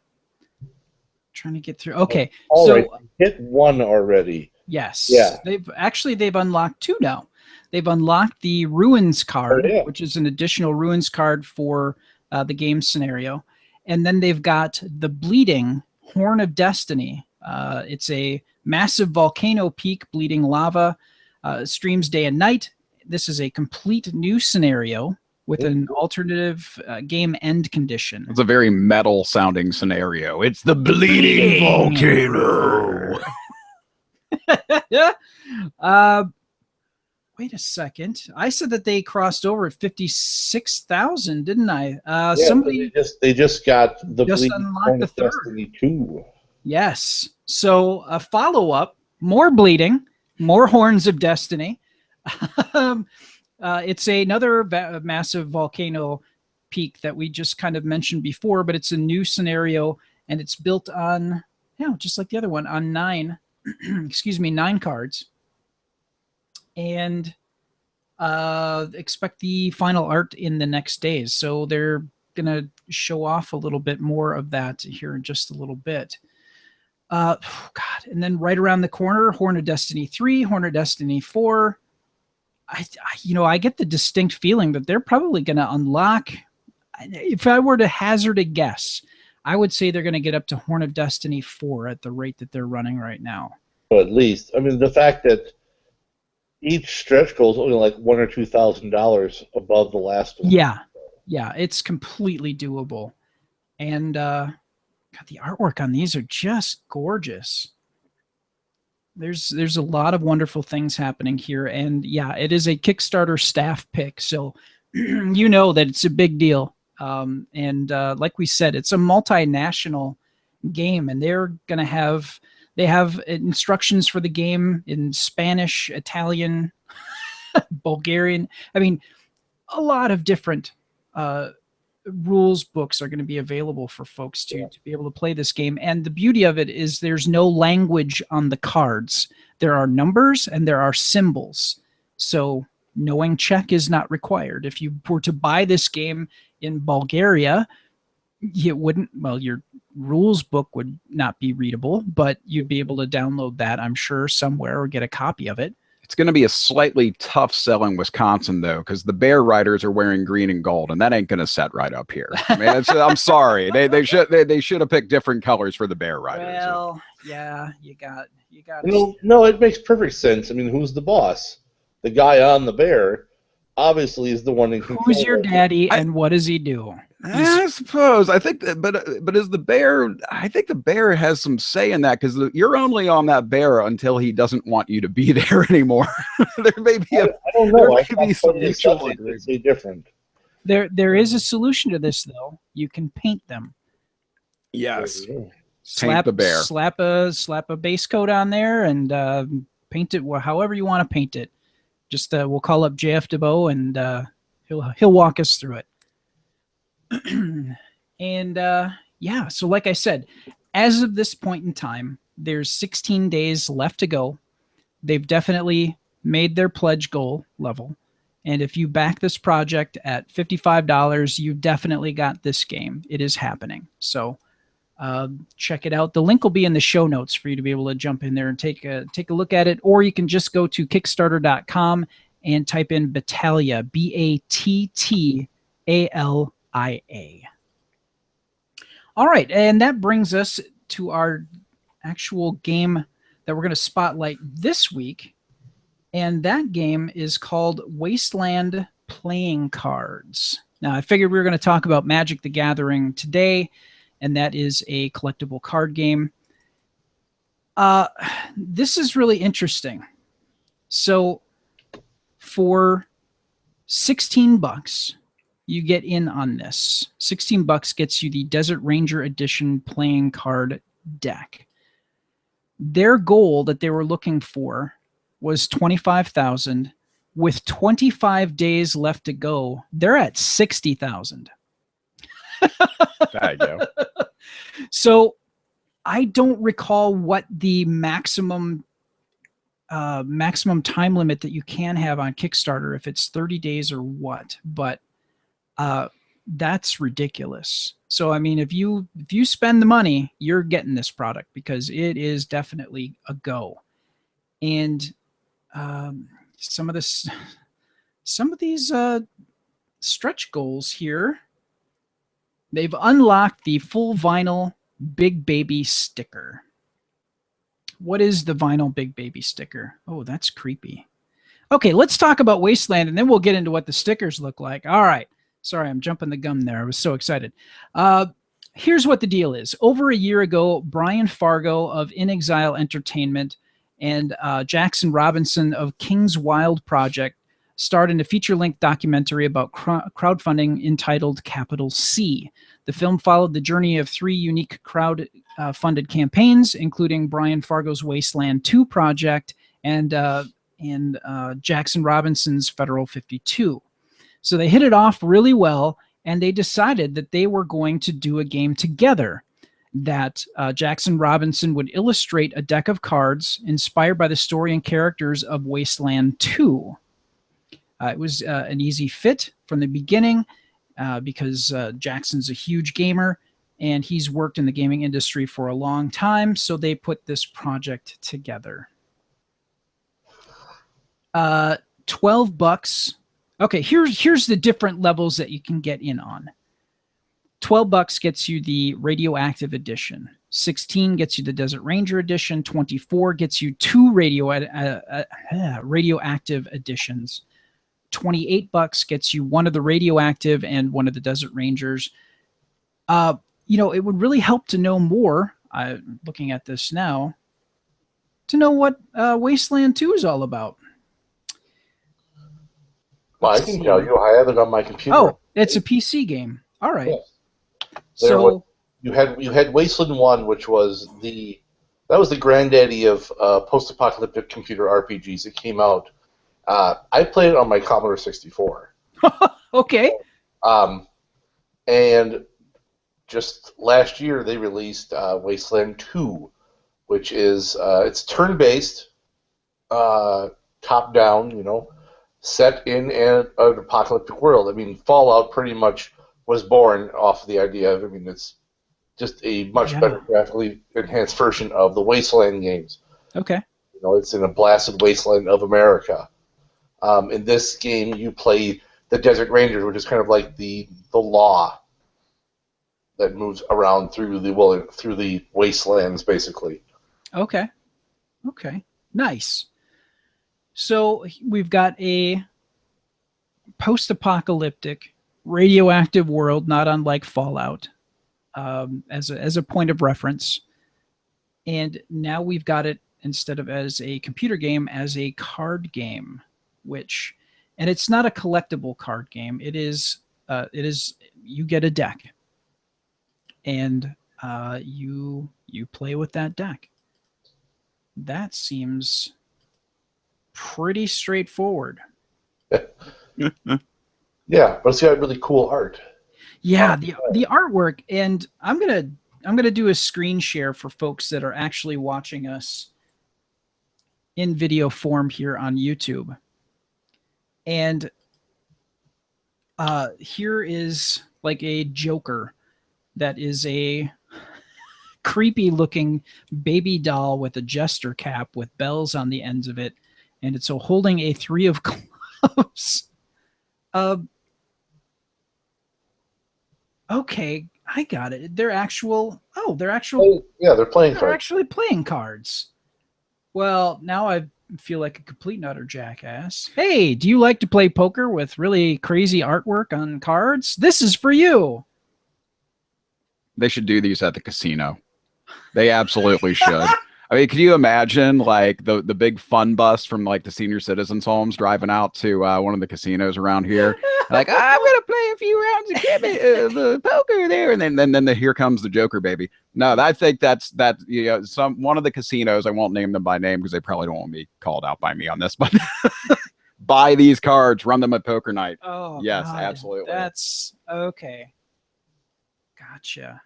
to get through. Okay,
so right. Hit one already.
Yes. Yeah. They've unlocked two now. They've unlocked the Ruins card, which is an additional Ruins card for the game scenario. And then they've got the Bleeding Horn of Destiny. It's a massive volcano peak, bleeding lava, streams day and night. This is a complete new scenario with an alternative game end condition.
It's a very metal-sounding scenario. It's the Bleeding Volcano.
Wait a second. I said that they crossed over at 56,000, didn't I?
Yeah,
Somebody
they just got the
just
Bleeding
unlocked
Throne
the
of
third.
Destiny 2.
Yes. So a follow-up, more bleeding, more Horns of Destiny. It's another massive volcano peak that we just kind of mentioned before, but it's a new scenario, and it's built on, just like the other one, on 9, excuse me, 9 cards. And expect the final art in the next days. So they're going to show off a little bit more of that here in just a little bit. God. And then right around the corner, Horn of Destiny 3, Horn of Destiny 4. I get the distinct feeling that they're probably going to unlock. If I were to hazard a guess, I would say they're going to get up to Horn of Destiny 4 at the rate that they're running right now.
Well, at least, I mean, the fact that each stretch goal is only like $1,000 or $2,000 above the last one.
Yeah, it's completely doable, and God, the artwork on these are just gorgeous. There's a lot of wonderful things happening here, and yeah, it is a Kickstarter staff pick, so you know that it's a big deal. And like we said, it's a multinational game, and they have instructions for the game in Spanish, Italian, Bulgarian. I mean, a lot of different rules books are going to be available for folks to be able to play this game. And the beauty of it is there's no language on the cards. There are numbers and there are symbols. So knowing Czech is not required. If you were to buy this game in Bulgaria, it wouldn't, well, your rules book would not be readable, but you'd be able to download that, I'm sure, somewhere or get a copy of it.
It's going to be a slightly tough sell in Wisconsin, though, because the Bear Riders are wearing green and gold, and that ain't going to set right up here. I mean, I'm sorry. They should have picked different colors for the Bear Riders.
Well, yeah, you got.
No, it makes perfect sense. I mean, who's the boss? The guy on the bear, obviously, is the one in control.
Who's your daddy, and what does he do?
I suppose. I think that, but is the bear? I think the bear has some say in that, because you're only on that bear until he doesn't want you to be there anymore. There may be
I don't know.
There may be some mutual
agreement. Different.
There is a solution to this, though. You can paint them.
Yes.
Slap
the bear.
Slap a base coat on there and paint it however you want to paint it. Just we'll call up JF DeBow and he'll walk us through it. And yeah, so like I said, as of this point in time, there's 16 days left to go. They've definitely made their pledge goal level. And if you back this project at $55, you've definitely got this game. It is happening. So check it out. The link will be in the show notes for you to be able to jump in there and take a look at it. Or you can just go to Kickstarter.com and type in Battalia, Battalia. All right, and that brings us to our actual game that we're going to spotlight this week, and that game is called Wasteland Playing Cards. Now, I figured we were going to talk about Magic the Gathering today, and that is a collectible card game. This is really interesting. So, for $16, you get in on this. $16 gets you the Desert Ranger Edition playing card deck. Their goal that they were looking for was $25,000. With 25 days left to go, they're at $60,000.
There you go.
So I don't recall what the maximum time limit that you can have on Kickstarter, if it's 30 days or what, but that's ridiculous. So I mean, if you spend the money, you're getting this product because it is definitely a go. And some of these stretch goals here, they've unlocked the full vinyl Big Baby sticker. What is the vinyl Big Baby sticker? Oh, that's creepy. Okay, let's talk about Wasteland, and then we'll get into what the stickers look like. All right. Sorry, I'm jumping the gun there. I was so excited. Here's what the deal is. Over a year ago, Brian Fargo of In Exile Entertainment And Jackson Robinson of King's Wild Project starred in a feature-length documentary about crowdfunding entitled Capital C. The film followed the journey of 3 unique crowd-funded campaigns, including Brian Fargo's Wasteland 2 project and Jackson Robinson's Federal 52. So they hit it off really well, and they decided that they were going to do a game together, that Jackson Robinson would illustrate a deck of cards inspired by the story and characters of Wasteland 2. It was an easy fit from the beginning because Jackson's a huge gamer, and he's worked in the gaming industry for a long time, so they put this project together. $12. Okay, here's the different levels that you can get in on. $12 gets you the Radioactive Edition. 16 gets you the Desert Ranger Edition. 24 gets you 2 Radioactive Editions. $28 gets you one of the Radioactive and one of the Desert Rangers. It would really help to know more, looking at this now, to know what Wasteland 2 is all about.
Well, I can tell you. I have it on my computer.
Oh, it's a PC game. All right.
Yes.
So
you had Wasteland 1, which was the granddaddy of post-apocalyptic computer RPGs. It came out. I played it on my Commodore 64.
Okay.
And just last year they released Wasteland 2, which is it's turn-based, top-down, set in an apocalyptic world. I mean, Fallout pretty much was born off the idea of, it's just a much better graphically enhanced version of the Wasteland games.
Okay.
It's in a blasted wasteland of America. In this game, you play the Desert Rangers, which is kind of like the law that moves around through the wastelands, basically.
Okay. Nice. So we've got a post-apocalyptic radioactive world, not unlike Fallout, as a point of reference. And now we've got it, instead of as a computer game, as a card game, and it's not a collectible card game. It is you get a deck, and you play with that deck. That seems pretty straightforward.
Yeah, but it's got really cool art.
Yeah, the artwork, and I'm gonna do a screen share for folks that are actually watching us in video form here on YouTube. And here is like a Joker that is a creepy looking baby doll with a jester cap with bells on the ends of it, and it's holding a 3 of clubs. Okay, I got it. They're actual. They're
playing cards.
They're actually playing cards. Well, now I feel like a complete and utter jackass. Hey, do you like to play poker with really crazy artwork on cards? This is for you.
They should do these at the casino. They absolutely should. I mean, can you imagine like the big fun bus from like the senior citizens' homes driving out to one of the casinos around here? Like, I'm gonna play a few rounds of poker there, and then here comes the Joker, baby. No, I think that's one of the casinos. I won't name them by name because they probably don't want me called out by me on this, but buy these cards, run them at poker night.
Oh,
yes,
God,
absolutely.
That's okay. Gotcha.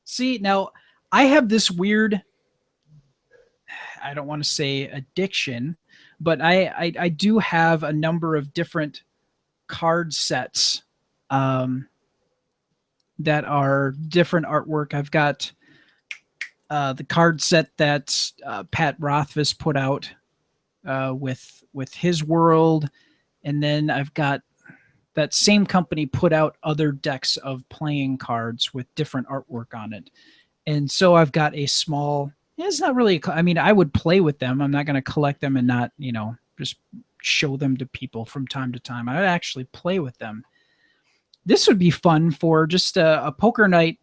See, now I have this weird, I don't want to say addiction, but I do have a number of different card sets that are different artwork. I've got the card set that Pat Rothfuss put out with his world, and then I've got that same company put out other decks of playing cards with different artwork on it. And so I've got a small, it's not really, I mean, I would play with them. I'm not going to collect them and not, just show them to people from time to time. I would actually play with them. This would be fun for just a poker night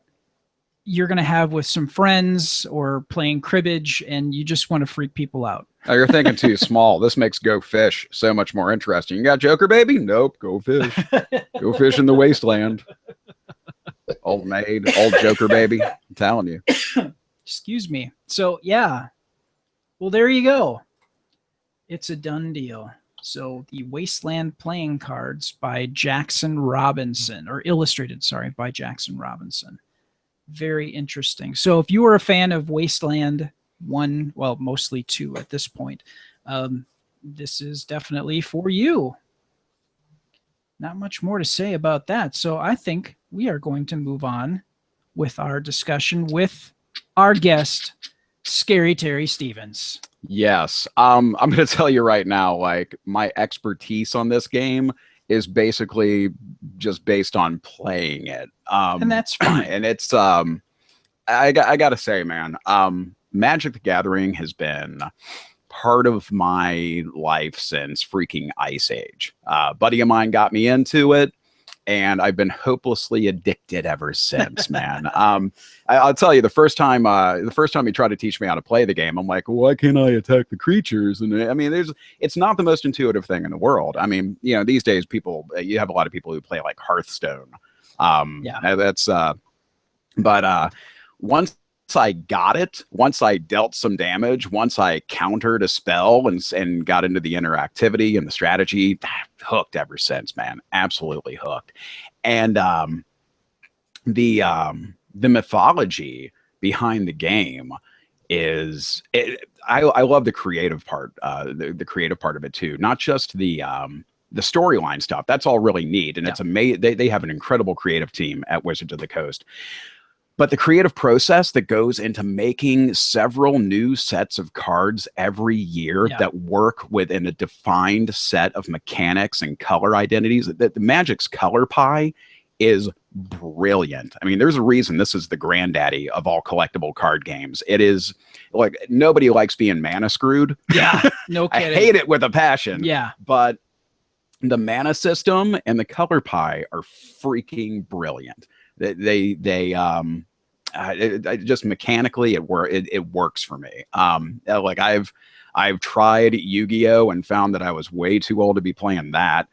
you're going to have with some friends or playing cribbage, and you just want to freak people out.
Oh, you're thinking too small. This makes Go Fish so much more interesting. You got Joker Baby? Nope. Go Fish. Go fish in the wasteland. Old maid, old Joker Baby. I'm telling you.
Excuse me. So, yeah. Well, there you go. It's a done deal. So the Wasteland playing cards by Jackson Robinson, or illustrated, sorry, by Jackson Robinson. Very interesting. So if you were a fan of Wasteland 1, well, mostly 2 at this point, this is definitely for you. Not much more to say about that. So I think we are going to move on with our discussion with our guest, Scary Terry Stevens.
Yes. I'm going to tell you right now, like, my expertise on this game is basically just based on playing it.
And that's fine.
And it's, I got to say, man, Magic the Gathering has been part of my life since freaking Ice Age. A buddy of mine got me into it, and I've been hopelessly addicted ever since, man. I'll tell you, the first time he tried to teach me how to play the game, I'm like, why can't I attack the creatures? And I mean, it's not the most intuitive thing in the world. I mean, you know, these days you have a lot of people who play like Hearthstone. But once I got it, once I dealt some damage, once I countered a spell and got into the interactivity and the strategy, hooked ever since, man. Absolutely hooked. And the mythology behind the game is I love the creative part, the creative part of it too. Not just the storyline stuff. That's all really neat, and it's amazing. They have an incredible creative team at Wizards of the Coast. But the creative process that goes into making several new sets of cards every year that work within a defined set of mechanics and color identities, that the Magic's color pie is brilliant. I mean, there's a reason this is the granddaddy of all collectible card games. It is like, nobody likes being mana screwed.
Yeah, no kidding.
I hate it with a passion.
Yeah.
But the mana system and the color pie are freaking brilliant. They just mechanically it works for me. Like I've tried Yu-Gi-Oh and found that I was way too old to be playing that.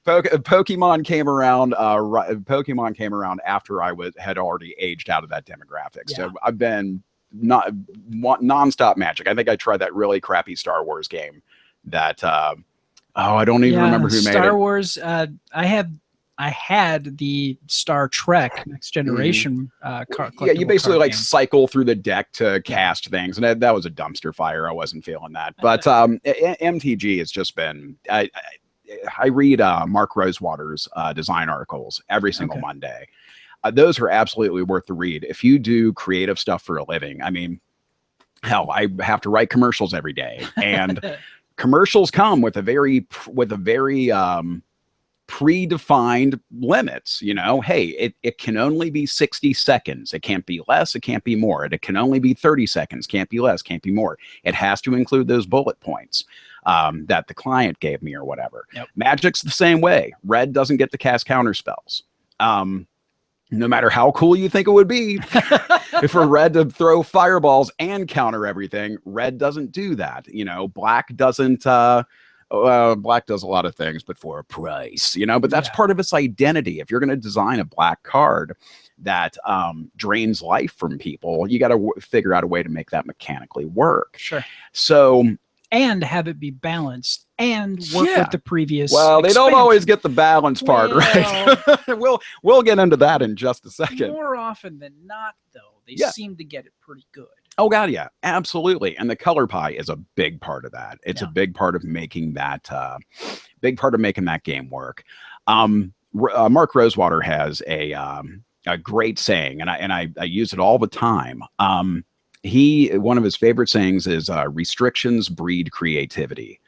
Pokemon came around. Pokemon came around after I had already aged out of that demographic. Yeah. So I've been nonstop Magic. I think I tried that really crappy Star Wars game that I don't even remember who made it.
Star Wars. I had the Star Trek Next Generation card.
Yeah, you basically like cycle through the deck to cast things, and that was a dumpster fire. I wasn't feeling that. But MTG has just been. I read Mark Rosewater's design articles every single Monday. Those are absolutely worth the read. If you do creative stuff for a living, I mean, hell, I have to write commercials every day, and commercials come with a very predefined limits. You know, hey, it can only be 60 seconds. It can't be less. It can't be more. It can only be 30 seconds. Can't be less. Can't be more. It has to include those bullet points that the client gave me or whatever. Yep. Magic's the same way. Red doesn't get to cast counter spells. No matter how cool you think it would be, if for Red to throw fireballs and counter everything, Red doesn't do that. You know, Black doesn't. Black does a lot of things, but for a price, you know, but that's part of its identity. If you're going to design a black card that drains life from people, you got to figure out a way to make that mechanically work.
Sure.
So,
and have it be balanced and work with the previous.
Well, they don't always get the balance part right. We'll get into that in just a second.
More often than not, though, they seem to get it pretty good.
Oh God, yeah, absolutely. And the color pie is a big part of that. It's a big part of making that game work. Mark Rosewater has a great saying, and I use it all the time. One of his favorite sayings is restrictions breed creativity.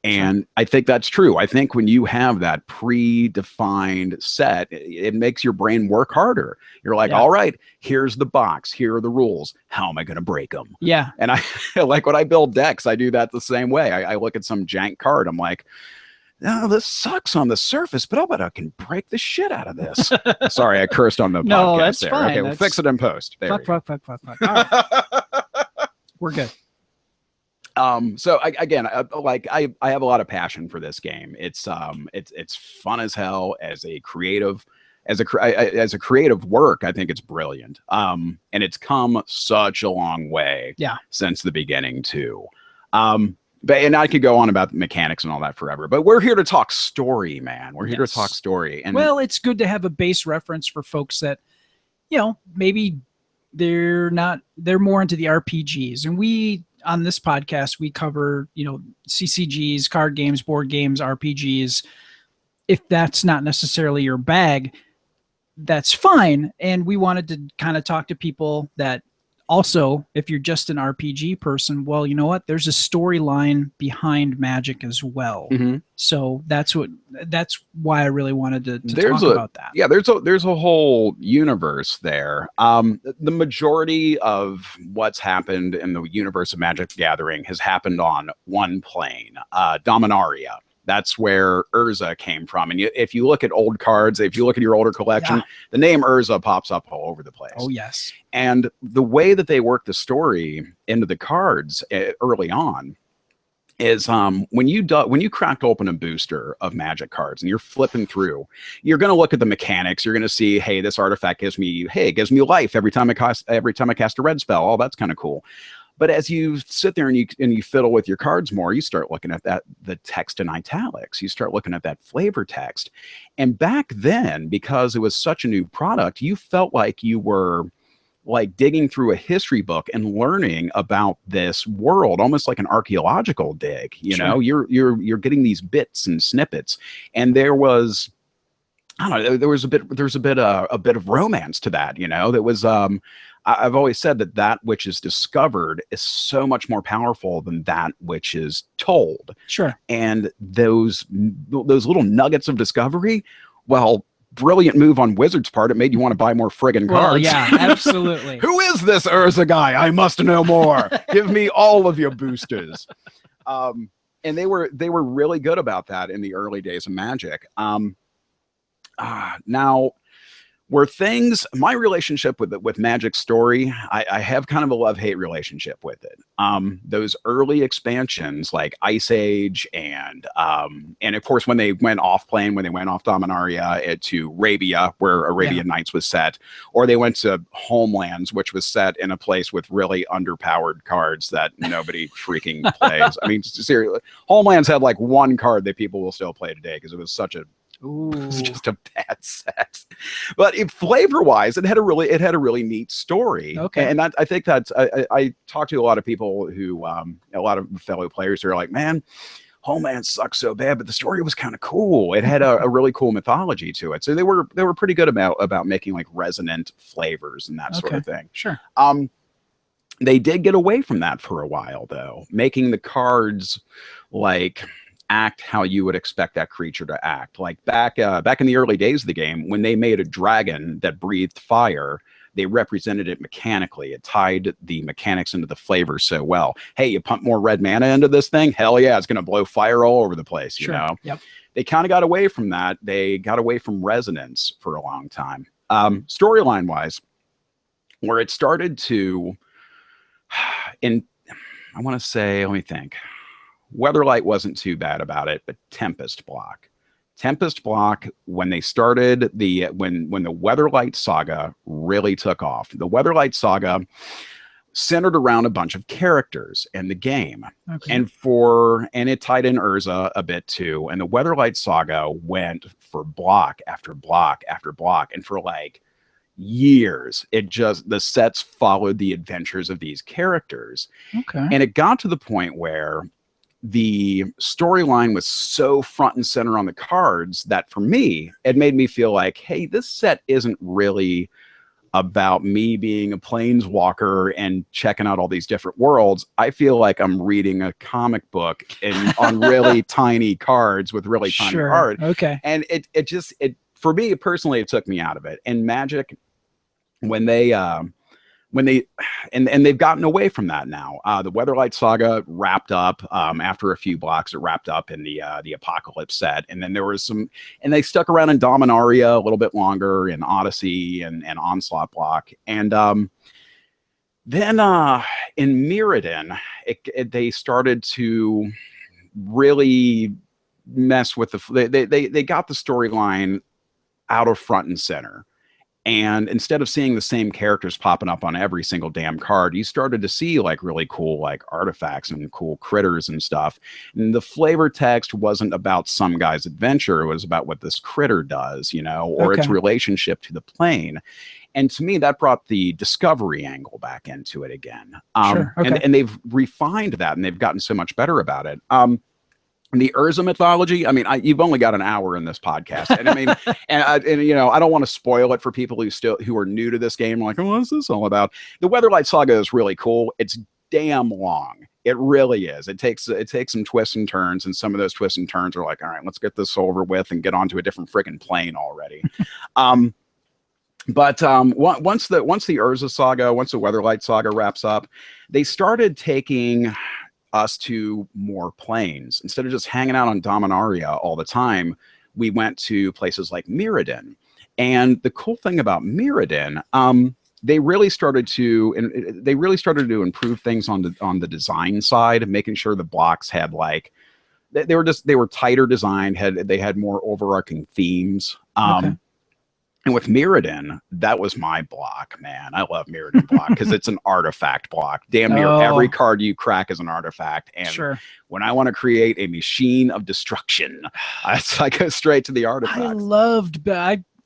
And I think that's true. I think when you have that predefined set, it makes your brain work harder. You're like, all right, here's the box. Here are the rules. How am I going to break them?
Yeah.
And I like when I build decks, I do that the same way. I look at some jank card. I'm like, oh, this sucks on the surface, but I'll bet I can break the shit out of this. Sorry, I cursed on the
No,
podcast
that's
there.
fine.
Okay, we'll fix it in post. There
fuck. All right. We're good.
So I have a lot of passion for this game. It's fun as hell as a creative work. I think it's brilliant. And it's come such a long way since the beginning too. And I could go on about the mechanics and all that forever, but we're here to talk story, man. We're here to talk story. And
well, it's good to have a base reference for folks that, maybe they're more into the RPGs. And we, on this podcast, we cover, CCGs, card games, board games, RPGs. If that's not necessarily your bag, that's fine. And we wanted to kind of talk to people that also, if you're just an RPG person, well, you know what? There's a storyline behind Magic as well.
Mm-hmm.
So that's why I really wanted to talk about that.
Yeah, there's a whole universe there. The majority of what's happened in the universe of Magic the Gathering has happened on one plane, Dominaria. That's where Urza came from. And if you look at old cards, if you look at your older collection, the name Urza pops up all over the place.
Oh, yes.
And the way that they work the story into the cards early on is when you cracked open a booster of Magic cards and you're flipping through, you're going to look at the mechanics. You're going to see, hey, this artifact gives me life every time I cast a red spell. Oh, that's kind of cool. But as you sit there and you fiddle with your cards more, you start looking at the text in italics. You start looking at that flavor text. And back then, because it was such a new product, you felt like you were like digging through a history book and learning about this world, almost like an archaeological dig. You know, you're getting these bits and snippets. And there was, I don't know, there's a bit of romance to that. That was I've always said that which is discovered is so much more powerful than that which is told.
Sure.
And those little nuggets of discovery, well, brilliant move on Wizards' part. It made you want to buy more friggin' cards.
Well, yeah, absolutely.
Who is this Urza guy? I must know more. Give me all of your boosters. And they were really good about that in the early days of Magic. Now, my relationship with Magic story, I have kind of a love-hate relationship with it. Those early expansions like Ice Age and of course when they went off Dominaria to Arabia, where Arabian Nights was set, or they went to Homelands, which was set in a place with really underpowered cards that nobody freaking plays. I mean, seriously, Homelands had like one card that people will still play today because it was such a It's just a bad set. But flavor-wise, it had a really neat story.
Okay.
And I think that's I talked to a lot of people who a lot of fellow players who are like, man, Homeland sucks so bad, but the story was kind of cool. It had a really cool mythology to it. So they were pretty good about making like resonant flavors and that sort of thing.
Sure.
They did get away from that for a while though, making the cards like act how you would expect that creature to act. Like back in the early days of the game, when they made a dragon that breathed fire, they represented it mechanically. It tied the mechanics into the flavor so well. Hey, you pump more red mana into this thing? Hell yeah, it's going to blow fire all over the place, you know?
Yep.
They kind of got away from that. They got away from resonance for a long time. Storyline-wise, where it started to, I want to say, let me think. Weatherlight wasn't too bad about it, but Tempest Block, when they started when the Weatherlight saga really took off, the Weatherlight saga centered around a bunch of characters in the game.
Okay.
And it tied in Urza a bit too. And the Weatherlight saga went for block after block after block. And for like years, the sets followed the adventures of these characters.
Okay.
And it got to the point where the storyline was so front and center on the cards that for me, it made me feel like, hey, this set isn't really about me being a planeswalker and checking out all these different worlds. I feel like I'm reading a comic book on really tiny cards with really tiny art.
Okay.
And it for me personally, it took me out of it. And Magic, when they when they and they've gotten away from that now. The Weatherlight Saga wrapped up after a few blocks. It wrapped up in the Apocalypse set, and then there was some, and they stuck around in Dominaria a little bit longer, in Odyssey and Onslaught block, and then in Mirrodin, they started to really mess with they got the storyline out of front and center. And instead of seeing the same characters popping up on every single damn card, you started to see like really cool like artifacts and cool critters and stuff. And the flavor text wasn't about some guy's adventure. It was about what this critter does, you know, or its relationship to the plane. And to me, that brought the discovery angle back into it again.
Sure. Okay.
And they've refined that, and they've gotten so much better about it. The Urza mythology, I mean, you've only got an hour in this podcast, and I mean, and you know, I don't want to spoil it for people who are new to this game. Like, oh, what's this all about? The Weatherlight Saga is really cool. It's damn long. It really is. It takes some twists and turns, and some of those twists and turns are like, all right, let's get this over with and get onto a different freaking plane already. But once the Urza Saga, once the Weatherlight Saga wraps up, they started taking us to more planes. Instead of just hanging out on Dominaria all the time, we went to places like Mirrodin. And the cool thing about Mirrodin, they really started to improve things on the design side, making sure the blocks had like they were tighter designed, they had more overarching themes. And with Mirrodin, that was my block, man. I love Mirrodin block because it's an artifact block. Damn near every card you crack is an artifact. And when I want to create a machine of destruction, I go straight to the artifact.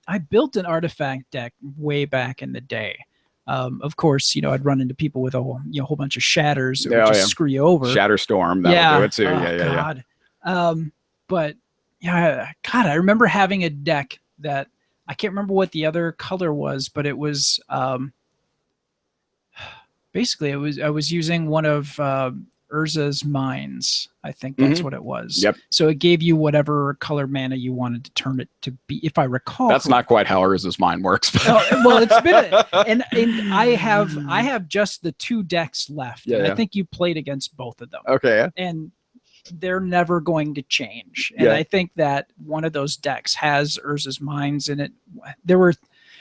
I built an artifact deck way back in the day. Of course, you know, I'd run into people with a whole bunch of shatters that would just screw you over.
Shatterstorm, that would do it too.
God. But yeah, God, I remember having a deck that I can't remember what the other color was, but it was basically I was using one of Urza's mines. I think that's what it was.
Yep.
So it gave you whatever color mana you wanted to turn it to be, if I recall.
That's not quite how Urza's mine works.
Well, it's been and I have just the 2 decks left.
Yeah,
and I think you played against both of them.
Okay.
And they're never going to change. And I think that one of those decks has Urza's Mines in it. There's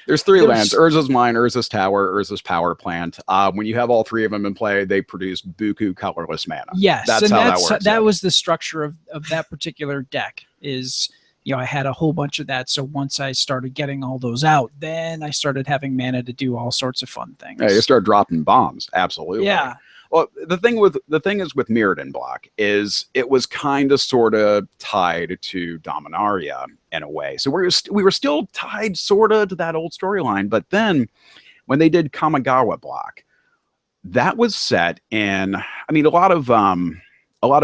3 lands: Urza's Mine, Urza's Tower, Urza's Power Plant. When you have all 3 of them in play, they produce buku colorless mana.
Yes,
that's how that works.
That was the structure of that particular deck. Is, you know, I had a whole bunch of that. So once I started getting all those out, then I started having mana to do all sorts of fun things.
Yeah, you start dropping bombs. Absolutely.
Yeah.
Well, the thing is with Mirrodin block is it was kind of sort of tied to Dominaria in a way. So we were still tied sort of to that old storyline. But then when they did Kamigawa block, that was set in, I mean, a lot of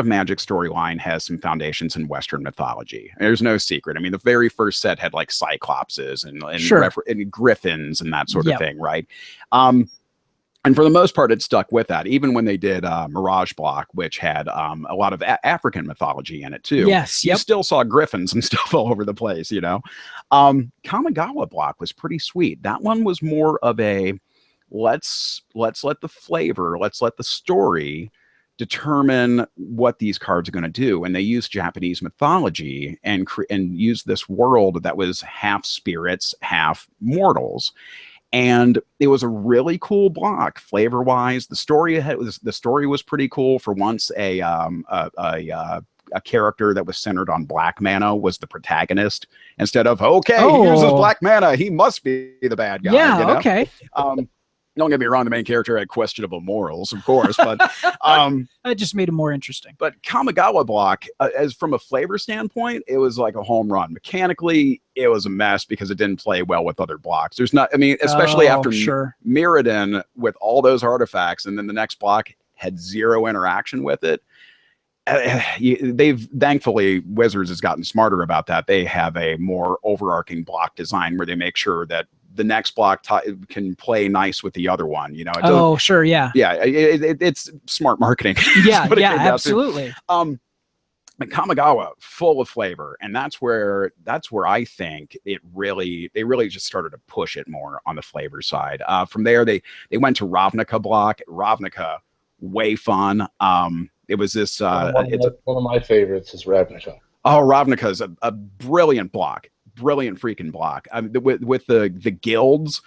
Magic storyline has some foundations in Western mythology. There's no secret. I mean, the very first set had like Cyclopses and Griffins and that sort of thing, right? And for the most part, it stuck with that, even when they did Mirage block, which had a lot of African mythology in it too.
Yes,
you still saw griffins and stuff all over the place, you know. Kamigawa block was pretty sweet. That one was more of a let's let the flavor, let's let the story determine what these cards are going to do. And they used Japanese mythology and used this world that was half spirits, half mortals. And it was a really cool block flavor wise. The story was pretty cool. For once, a character that was centered on black mana was the protagonist instead of here's his black mana, he must be the bad guy.
Yeah,
you know?
okay.
Don't get me wrong, the main character had questionable morals, of course, but
that just made it more interesting.
But Kamigawa block, as from a flavor standpoint, it was like a home run. Mechanically, it was a mess because it didn't play well with other blocks. There's not, I mean, especially after Mirrodin with all those artifacts, and then the next block had 0 interaction with it. They've thankfully Wizards has gotten smarter about that. They have a more overarching block design where they make sure that the next block can play nice with the other one, you know.
Yeah,
it's smart marketing.
Yeah, absolutely.
Kamigawa, full of flavor, and that's where I think they really just started to push it more on the flavor side. From there, they went to Ravnica block. Ravnica, way fun. It was this.
One of my favorites is Ravnica.
Oh, Ravnica is a brilliant block, brilliant freaking block. With the guilds.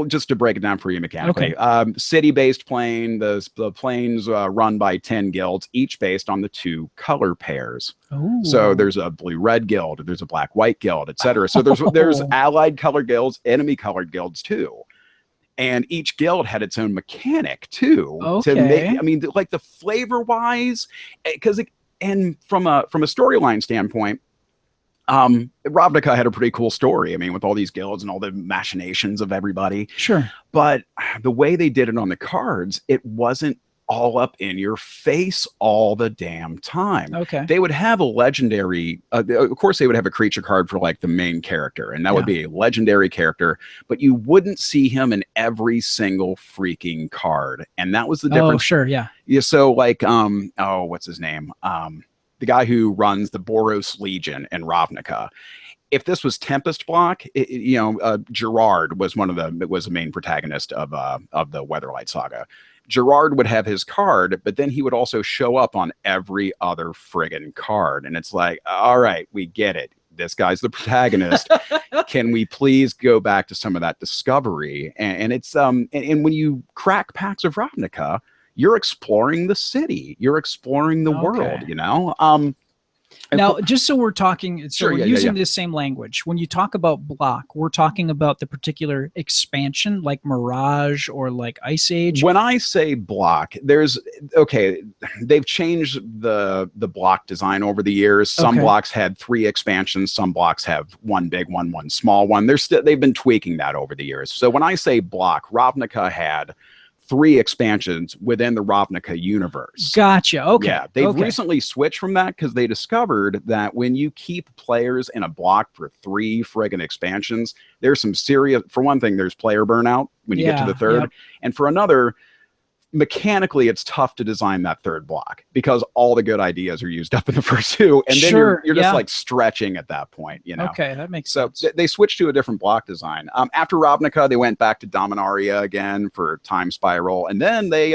Just to break it down for you mechanically, okay. City-based plane, the planes run by 10 guilds, each based on the 2 color pairs.
Ooh.
So there's a blue-red guild, there's a black-white guild, etc. So there's allied color guilds, enemy colored guilds too. And each guild had its own mechanic too.
Okay.
To make, I mean, like the flavor-wise, and from a storyline standpoint, Ravnica had a pretty cool story. I mean, with all these guilds and all the machinations of everybody.
Sure.
But the way they did it on the cards, it wasn't all up in your face all the damn time.
Okay.
They would have a legendary, of course, they would have a creature card for like the main character, and that would be a legendary character, but you wouldn't see him in every single freaking card. And that was the difference.
Oh, sure. Yeah.
Yeah. So like, oh, what's his name? The guy who runs the Boros Legion in Ravnica. If this was Tempest block, Gerard was the main protagonist of the Weatherlight Saga. Gerard would have his card, but then he would also show up on every other friggin' card, and it's like, all right, we get it. This guy's the protagonist. Can we please go back to some of that discovery? And it's and when you crack packs of Ravnica, you're exploring the city, you're exploring the world, you know?
Now, just so we're talking, we're using the same language. When you talk about block, we're talking about the particular expansion, like Mirage or like Ice Age.
When I say block, they've changed the block design over the years. Some blocks had 3 expansions, some blocks have 1 big one, 1 small one. They've been tweaking that over the years. So when I say block, Ravnica had 3 expansions within the Ravnica universe.
Gotcha. Okay.
Yeah, they've recently switched from that because they discovered that when you keep players in a block for 3 friggin' expansions, there's some serious, for one thing, there's player burnout when you get to the 3rd. And for another, mechanically, it's tough to design that 3rd block because all the good ideas are used up in the first 2. And then you're just like stretching at that point, you know?
Okay, that makes sense.
So they switched to a different block design. After Ravnica, they went back to Dominaria again for Time Spiral. And then they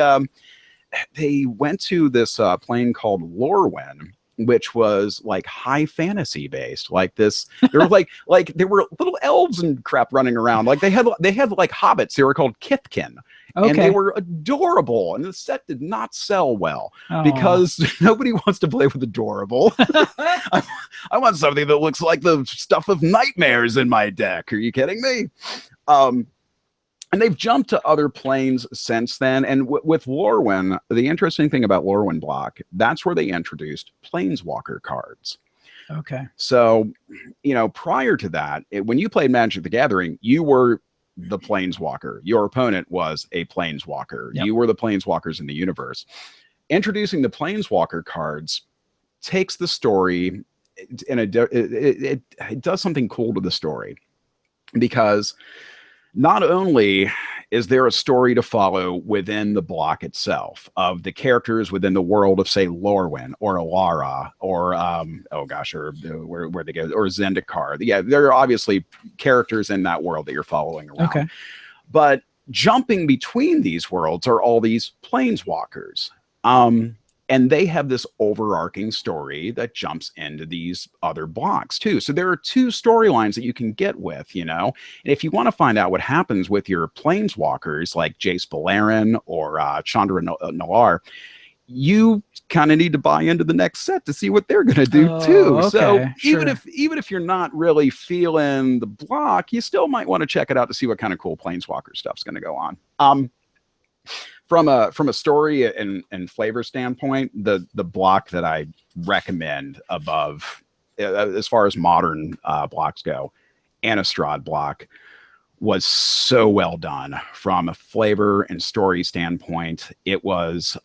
went to this plane called Lorwyn, which was like high fantasy based, like this. There were like there were little elves and crap running around. Like they had like hobbits. They were called Kithkin. And they were adorable. And the set did not sell well because nobody wants to play with adorable. I want something that looks like the stuff of nightmares in my deck. Are you kidding me? And they've jumped to other planes since then. And with Lorwyn, the interesting thing about Lorwyn block, that's where they introduced Planeswalker cards.
Okay.
So, prior to that, when you played Magic the Gathering, you were the Planeswalker. Your opponent was a Planeswalker. Yep. You were the Planeswalkers in the universe. Introducing the Planeswalker cards takes the story in it does something cool to the story, because not only is there a story to follow within the block itself of the characters within the world of, say, Lorwyn or Alara or where they go, or Zendikar. Yeah, there are obviously characters in that world that you're following around.
Okay.
But jumping between these worlds are all these planeswalkers. And they have this overarching story that jumps into these other blocks too. So there are 2 storylines that you can get with, And if you want to find out what happens with your planeswalkers like Jace Beleren or Chandra Nalaar, you kind of need to buy into the next set to see what they're going to do too.
Okay,
so
sure.
even if you're not really feeling the block, you still might want to check it out to see what kind of cool planeswalker stuff's going to go on. From a story and flavor standpoint, the block that I recommend above, as far as modern blocks go, Innistrad block was so well done from a flavor and story standpoint. It was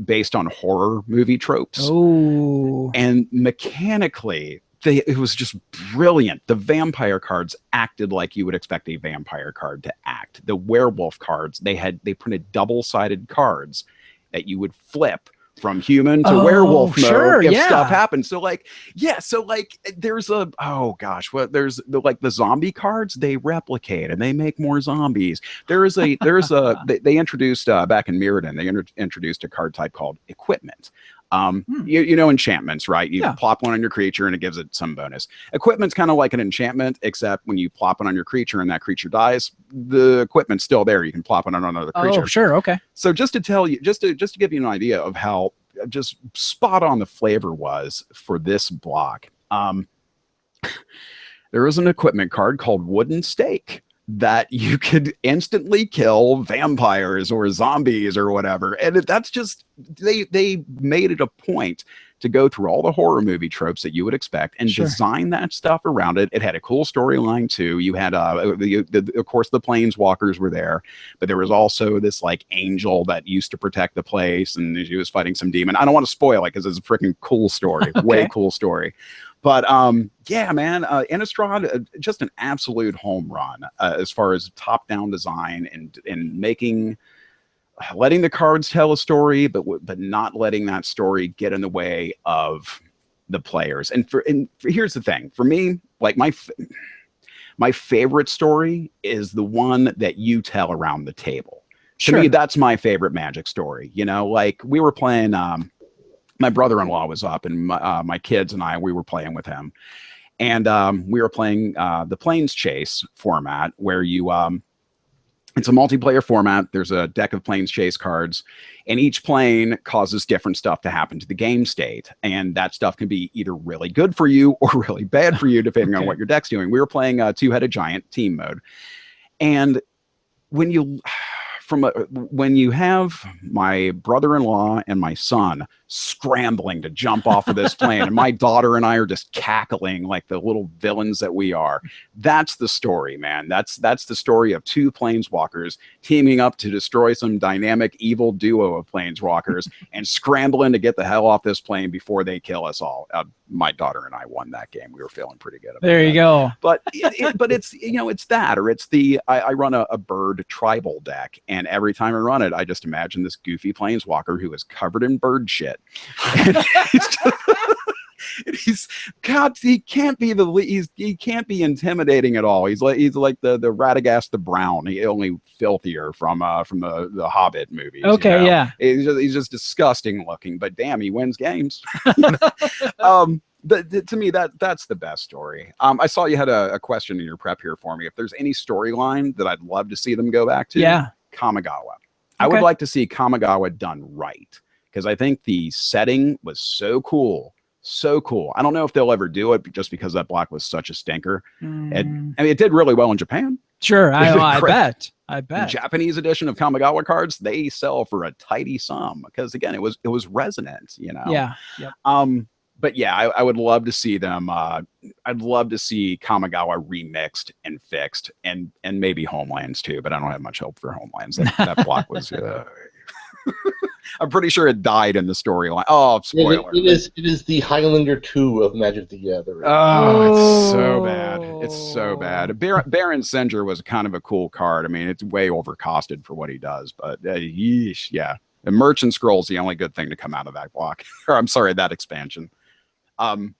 based on horror movie tropes.
Oh, and
mechanically, it was just brilliant. The vampire cards acted like you would expect a vampire card to act. The werewolf cards, they printed double-sided cards that you would flip from human to werewolf mode if
yeah.
stuff happens. So like, yeah, so like there's a, oh gosh, what there's the, like the zombie cards, they replicate and they make more zombies. There's a they introduced back in Mirrodin, they introduced a card type called equipment. You know enchantments, right? You plop one on your creature and it gives it some bonus. Equipment's kind of like an enchantment, except when you plop it on your creature and that creature dies, the equipment's still there. You can plop it on another creature.
Oh, sure, okay.
So just to tell you, just to give you an idea of how just spot on the flavor was for this block, there is an equipment card called Wooden Stake that you could instantly kill vampires or zombies or whatever. And that's just, they made it a point to go through all the horror movie tropes that you would expect and design that stuff around it. It had a cool storyline too. You had, of course, the planeswalkers were there, but there was also this like angel that used to protect the place, and she was fighting some demon. I don't want to spoil it because it's a freaking cool story, way cool story. But yeah, man, Innistrad, just an absolute home run as far as top-down design and making, letting the cards tell a story, but not letting that story get in the way of the players. And here's the thing, for me, like my favorite story is the one that you tell around the table. To me, that's my favorite Magic story. You know, like we were playing. My brother-in-law was up, and my kids and I, we were playing with him. And we were playing the Planes Chase format, where you, it's a multiplayer format. There's a deck of Planes Chase cards, and each plane causes different stuff to happen to the game state. And that stuff can be either really good for you or really bad for you, depending on what your deck's doing. We were playing Two-Headed Giant team mode. And when you... when you have my brother-in-law and my son scrambling to jump off of this plane, and my daughter and I are just cackling like the little villains that we are, that's the story, man. That's the story of two planeswalkers teaming up to destroy some dynamic evil duo of planeswalkers and scrambling to get the hell off this plane before they kill us all. My daughter and I won that game. We were feeling pretty good about
there you go.
But but it's, you know, it's that, or it's the I run a bird tribal deck, and every time I run it, I just imagine this goofy planeswalker who is covered in bird shit. And he can't be intimidating at all. He's like the Radagast the Brown. He only filthier from the Hobbit movies.
Okay,
you know?
yeah.
He's just disgusting looking, but damn, he wins games. But to me, that's the best story. I saw you had a question in your prep here for me. If there's any storyline that I'd love to see them go back to, Kamigawa. I would like to see Kamigawa done right, because I think the setting was so cool. So cool. I don't know if they'll ever do it just because that block was such a stinker. I mean, it did really well in Japan.
Sure, I bet.
The Japanese edition of Kamigawa cards, they sell for a tidy sum because, again, it was resonant, you know.
Yeah. Yep.
But yeah, I would love to see them. I'd love to see Kamigawa remixed and fixed, and maybe Homelands too. But I don't have much hope for Homelands. That block was. I'm pretty sure it died in the storyline. Oh, spoiler!
It is the Highlander 2 of Magic the Gathering.
Oh, it's so bad. It's so bad. Baron Singer was kind of a cool card. I mean, it's way overcosted for what he does, but yeesh, yeah. The Merchant Scroll's the only good thing to come out of that block. Or I'm sorry, that expansion. The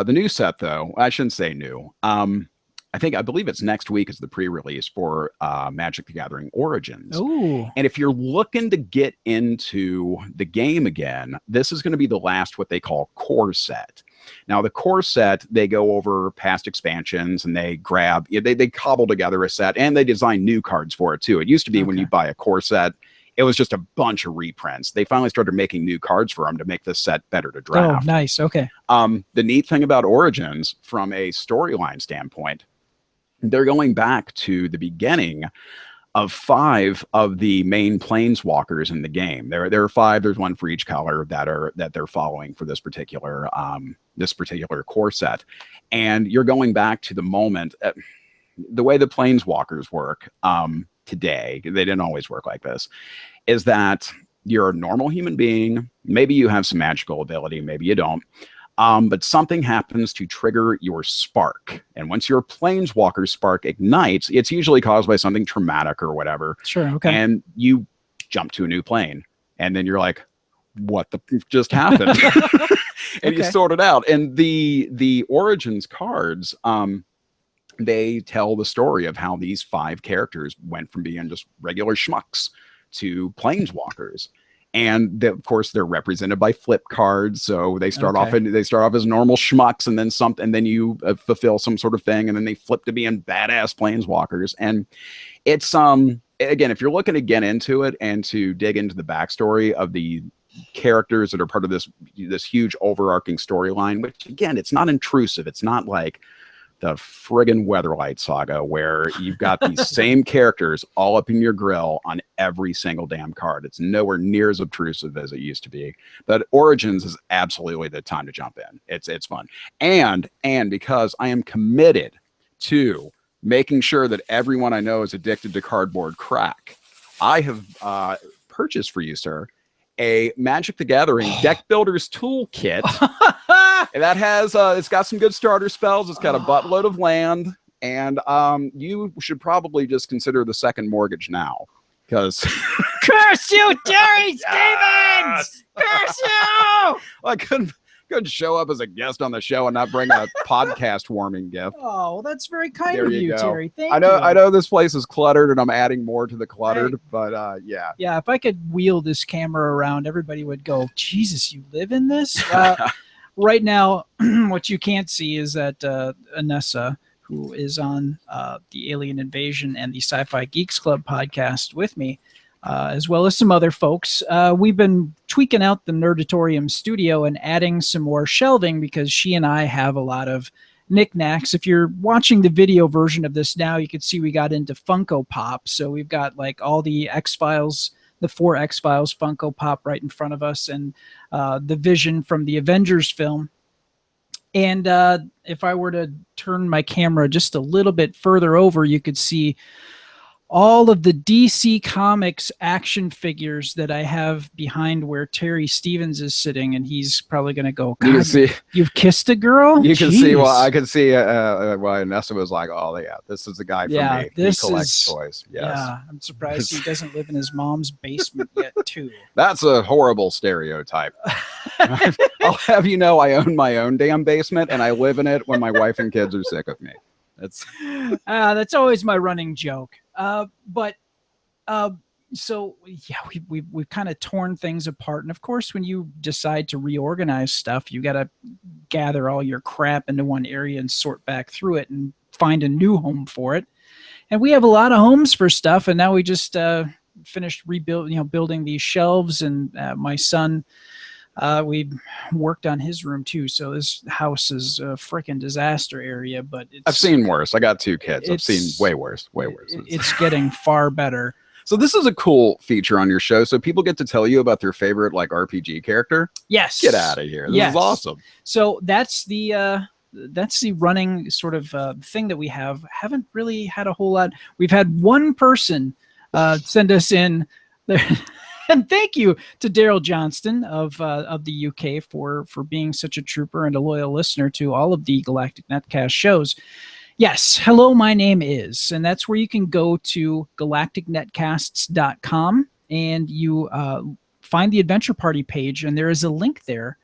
new set, though, I shouldn't say new. I believe it's next week is the pre-release for Magic the Gathering Origins.
Ooh.
And if you're looking to get into the game again, this is going to be the last what they call core set. Now, the core set, they go over past expansions and they cobble together a set, and they design new cards for it too. It used to be when you buy a core set, it was just a bunch of reprints. They finally started making new cards for them to make this set better to draft.
Oh, nice. Okay.
The neat thing about Origins, from a storyline standpoint, they're going back to the beginning of 5 of the main planeswalkers in the game. There are 5. There's one for each color that they're following for this particular core set, and you're going back to the moment. The way the planeswalkers work today, they didn't always work like this, is that you're a normal human being. Maybe you have some magical ability, maybe you don't. But something happens to trigger your spark. And once your planeswalker spark ignites, it's usually caused by something traumatic or whatever.
Sure, okay.
And you jump to a new plane. and then you're like, what the just happened? And you sort it out. And the Origins cards, they tell the story of how these 5 characters went from being just regular schmucks to planeswalkers. And of course, they're represented by flip cards. So they start off as normal schmucks, and then you fulfill some sort of thing, and then they flip to being badass planeswalkers. And it's again, if you're looking to get into it and to dig into the backstory of the characters that are part of this huge overarching storyline, which again, it's not intrusive. It's not like the friggin' Weatherlight saga where you've got these same characters all up in your grill on every single damn card. It's nowhere near as obtrusive as it used to be. But Origins is absolutely the time to jump in. It's fun. And because I am committed to making sure that everyone I know is addicted to cardboard crack, I have purchased for you, sir, a Magic the Gathering Deck Builder's Toolkit. And that has it's got some good starter spells. It's got a buttload of land, and you should probably just consider the second mortgage now, because
curse you, Terry Stevens! Curse you!
I couldn't show up as a guest on the show and not bring a podcast warming gift.
Oh, well, that's very kind of you, Terry. Thank you.
I know this place is cluttered, and I'm adding more to the cluttered, but yeah.
Yeah, if I could wheel this camera around, everybody would go, Jesus, you live in this? Right now, what you can't see is that Anessa, who is on the Alien Invasion and the Sci-Fi Geeks Club podcast with me, as well as some other folks, we've been tweaking out the Nerdatorium studio and adding some more shelving because she and I have a lot of knickknacks. If you're watching the video version of this now, you can see we got into Funko Pop. So we've got like all the X-Files, the 4 X-Files Funko Pop right in front of us, and the Vision from the Avengers film. And if I were to turn my camera just a little bit further over, you could see all of the DC Comics action figures that I have behind where Terry Stevens is sitting, and he's probably going to go, God, you can see, you've kissed a girl?
You can see, well, I can see why Nessa was like, oh, yeah, this is the guy for me.
This
he collects toys. Yes.
Yeah, I'm surprised he doesn't live in his mom's basement yet, too.
That's a horrible stereotype. I'll have you know I own my own damn basement, and I live in it when my wife and kids are sick of me.
That's always my running joke. So yeah, we've kind of torn things apart, and of course, when you decide to reorganize stuff, you got to gather all your crap into one area and sort back through it and find a new home for it. And we have a lot of homes for stuff, and now we just finished building these shelves, and my son. We worked on his room too, so this house is a freaking disaster area. But
I've seen worse. I got 2 kids. I've seen way worse.
It's getting far better.
So this is a cool feature on your show. So people get to tell you about their favorite like RPG character.
Yes.
Get out of here. This is awesome.
So that's the running sort of thing that we have. Haven't really had a whole lot. We've had one person send us in there. And thank you to Daryl Johnston of the UK for being such a trooper and a loyal listener to all of the Galactic Netcast shows. Yes, hello, my name is, and that's where you can go to galacticnetcasts.com and you find the Adventure Party page, and there is a link there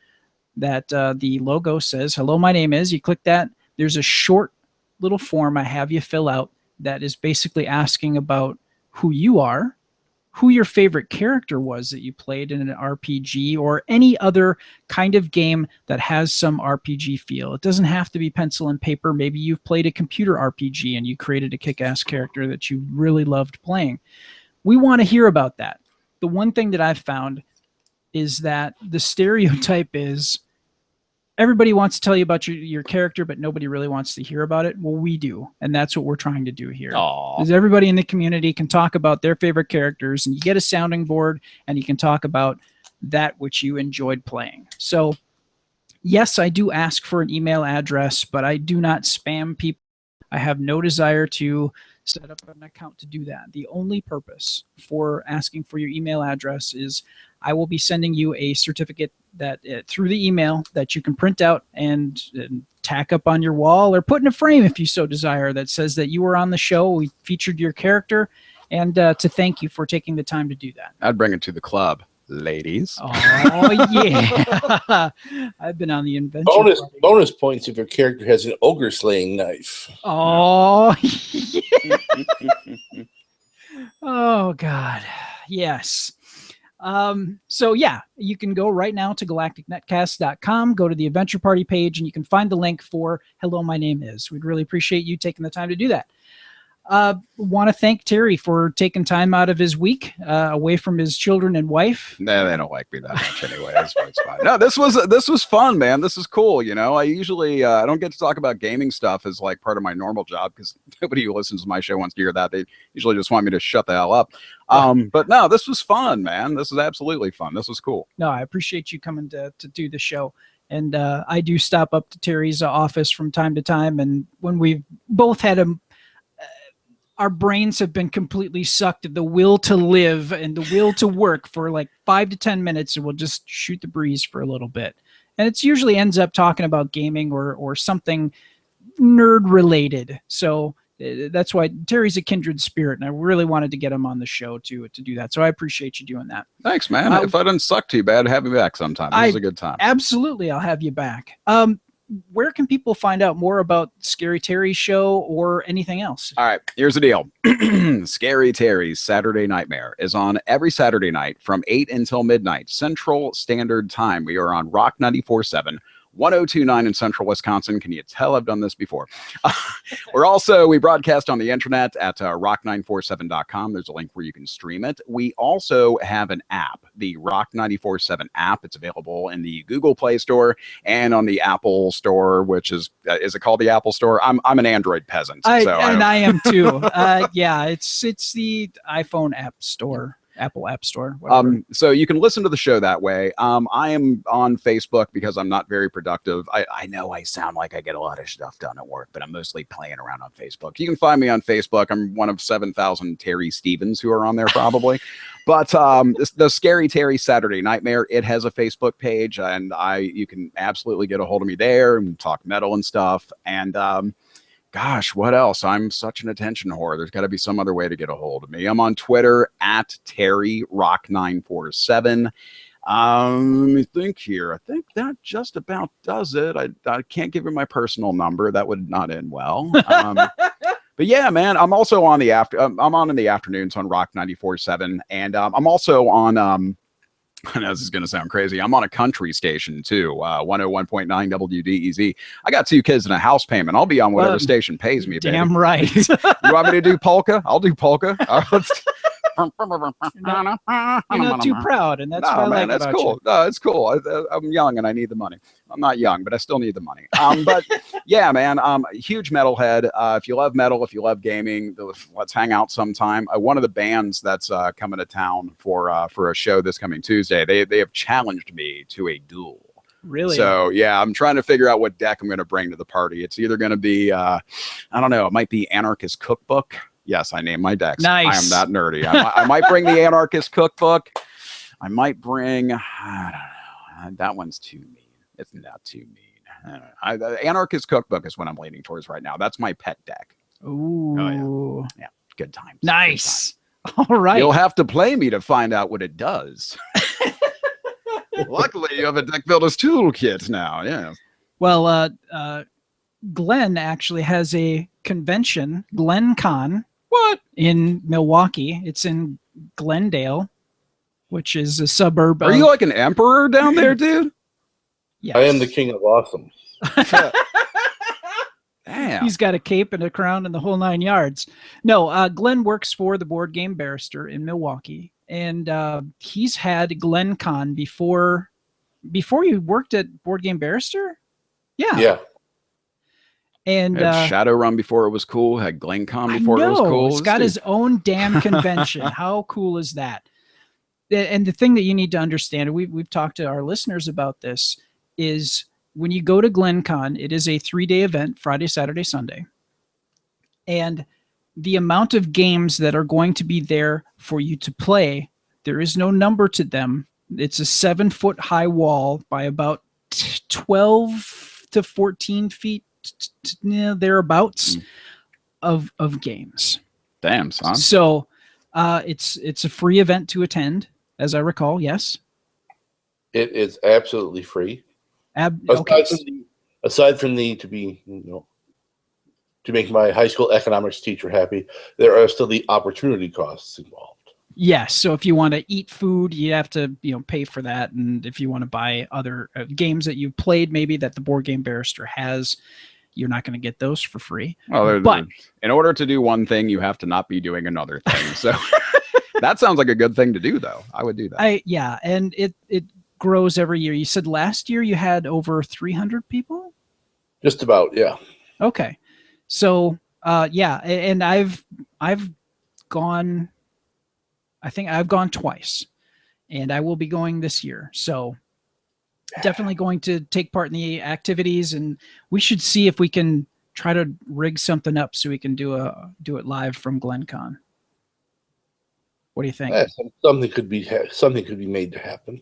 that the logo says, hello, my name is. You click that. There's a short little form I have you fill out that is basically asking about who you are, who your favorite character was that you played in an RPG or any other kind of game that has some RPG feel. It doesn't have to be pencil and paper. Maybe you've played a computer RPG and you created a kick-ass character that you really loved playing. We want to hear about that. The one thing that I've found is that the stereotype is everybody wants to tell you about your character, but nobody really wants to hear about it. Well, we do, and that's what we're trying to do here. Is everybody in the community can talk about their favorite characters, and you get a sounding board, and you can talk about that which you enjoyed playing. So, yes, I do ask for an email address, but I do not spam people. I have no desire to set up an account to do that. The only purpose for asking for your email address is I will be sending you a certificate that through the email that you can print out and tack up on your wall or put in a frame if you so desire, that says that you were on the show, we featured your character, and to thank you for taking the time to do that.
I'd bring it to the club. ladies.
Oh yeah, I've been on the adventure.
Bonus points if your character has an ogre slaying knife.
Oh, yeah. Oh God, yes. So yeah, you can go right now to galacticnetcast.com, go to the adventure party page, and you can find the link for Hello, My Name Is. We'd really appreciate you taking the time to do that. Want to thank Terry for taking time out of his week away from his children and wife.
Nah, they don't like me that much anyway. It's fine. No, this was fun, man. This is cool. You know, I usually I don't get to talk about gaming stuff as like part of my normal job because nobody who listens to my show wants to hear that. They usually just want me to shut the hell up. But no, this was fun, man. This is absolutely fun. This was cool.
No, I appreciate you coming to do the show. And I do stop up to Terry's office from time to time. And when we've both had our brains have been completely sucked of the will to live and the will to work for like 5 to 10 minutes, and we'll just shoot the breeze for a little bit. And it's usually ends up talking about gaming or something nerd related. So that's why Terry's a kindred spirit, and I really wanted to get him on the show to do that. So I appreciate you doing that.
Thanks, man. If I didn't suck too bad, have me back sometime. This was a good time.
Absolutely, I'll have you back. Where can people find out more about Scary Terry's show or anything else?
All right, here's the deal. Scary Terry's Saturday Nightmare is on every Saturday night from 8 until midnight Central Standard Time. We are on Rock 94.7. 1029 in Central Wisconsin. Can you tell I've done this before? We broadcast on the internet at rock947.com. There's a link where you can stream it. We also have an app, the Rock 94.7 app. It's available in the Google Play Store and on the Apple Store, which is it called the Apple Store? I'm an Android peasant.
I am too. Yeah, it's the iPhone App Store. Apple App Store.
So you can listen to the show that way. I am on Facebook because I'm not very productive. I know I sound like I get a lot of stuff done at work, but I'm mostly playing around on Facebook. You can find me on Facebook. I'm one of 7,000 Terry Stevens who are on there probably. But the Scary Terry Saturday Nightmare, it has a Facebook page, and you can absolutely get a hold of me there and talk metal and stuff. And gosh, what else? I'm such an attention whore. There's got to be some other way to get a hold of me. I'm on Twitter at TerryRock947. Let me think here. I think that just about does it. I can't give you my personal number. That would not end well. But yeah, man, I'm also on I'm on in the afternoons on Rock 94.7, and I'm also on I know this is going to sound crazy. I'm on a country station too, 101.9 WDEZ. I got 2 kids and a house payment. I'll be on whatever station pays me.
Damn baby. Right.
You want me to do polka? I'll do polka.
You're not too proud, and that's what I like
that's
about
cool.
You.
No, it's cool. I'm young and I need the money. I'm not young, but I still need the money. But yeah, man, huge metalhead. If you love metal, if you love gaming, let's hang out sometime. One of the bands that's coming to town for a show this coming Tuesday, they have challenged me to a duel.
Really?
So yeah, I'm trying to figure out what deck I'm going to bring to the party. It's either going to be, I don't know, it might be Anarchist Cookbook. Yes, I named my decks.
Nice.
I am that nerdy. I might bring the Anarchist Cookbook. I might bring, I don't know, that one's too mean. It's not too mean. The Anarchist Cookbook is what I'm leaning towards right now. That's my pet deck.
Ooh.
Oh, yeah. Yeah, good times.
Nice.
Good times.
All right.
You'll have to play me to find out what it does. Luckily, you have a deck builder's toolkit now. Yeah.
Well, Glenn actually has a convention, GlenCon.
What?
In Milwaukee. It's in Glendale, which is a suburb.
Are you like an emperor down there, dude?
Yes. I am the king of awesome.
Damn.
He's got a cape and a crown and the whole 9 yards. No, Glenn works for the Board Game Barrister in Milwaukee, and he's had GlenCon before you worked at Board Game Barrister? Yeah.
Yeah.
And
had Shadowrun before it was cool. Had GlenCon before it was cool.
He's got his own damn convention. How cool is that? And the thing that you need to understand, we've talked to our listeners about this, is when you go to GlenCon, it is a 3-day event, Friday, Saturday, Sunday. And the amount of games that are going to be there for you to play, there is no number to them. It's a 7-foot high wall by about 12 to 14 feet thereabouts of games.
Damn, son.
So it's a free event to attend. as I recall. Yes.
It is absolutely free.
Okay.
Aside from the to make my high school economics teacher happy, there are still the opportunity costs involved.
Yes. So if you want to eat food, you have to, pay for that. And if you want to buy other games that you've played, maybe that the Board Game Barrister has, you're not going to get those for free.
Well, but in order to do one thing, you have to not be doing another thing. So that sounds like a good thing to do, though. I would do that.
Yeah. And it grows every year. You said last year you had over 300 people?
Just about, yeah.
Okay. So, yeah. And I've gone, I think I've gone twice, and I will be going this year. So definitely going to take part in the activities, and we should see if we can try to rig something up so we can do it live from GlenCon. What do you think?
Yeah, something could be made to happen.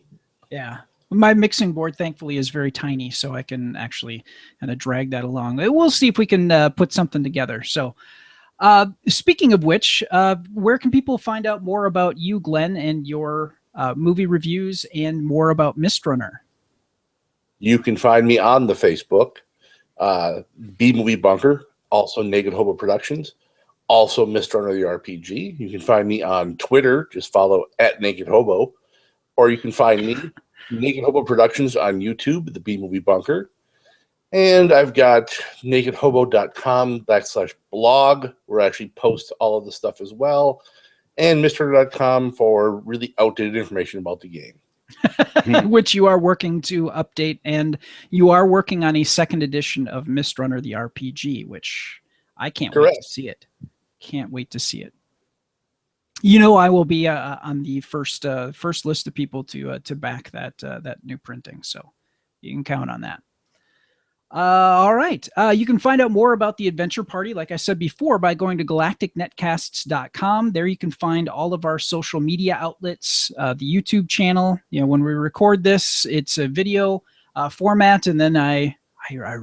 Yeah. My mixing board, thankfully, is very tiny, so I can actually kind of drag that along. We'll see if we can put something together. So speaking of which, where can people find out more about you, Glenn, and your movie reviews and more about Mistrunner?
You can find me on the Facebook, B Movie Bunker, also Naked Hobo Productions, also Mistrunner the RPG. You can find me on Twitter, just follow @Naked Hobo, or you can find me, Naked Hobo Productions, on YouTube, the B Movie Bunker. And I've got nakedhobo.com/blog, where I actually post all of the stuff as well, and Mistrunner.com for really outdated information about the game.
Which you are working to update, and you are working on a second edition of Mistrunner the RPG, which I can't wait to see it. Can't wait to see it. I will be on the first list of people to back that new printing, so you can count on that. All right. You can find out more about the Adventure Party, like I said before, by going to galacticnetcasts.com. There you can find all of our social media outlets, the YouTube channel. When we record this, it's a video format, and then I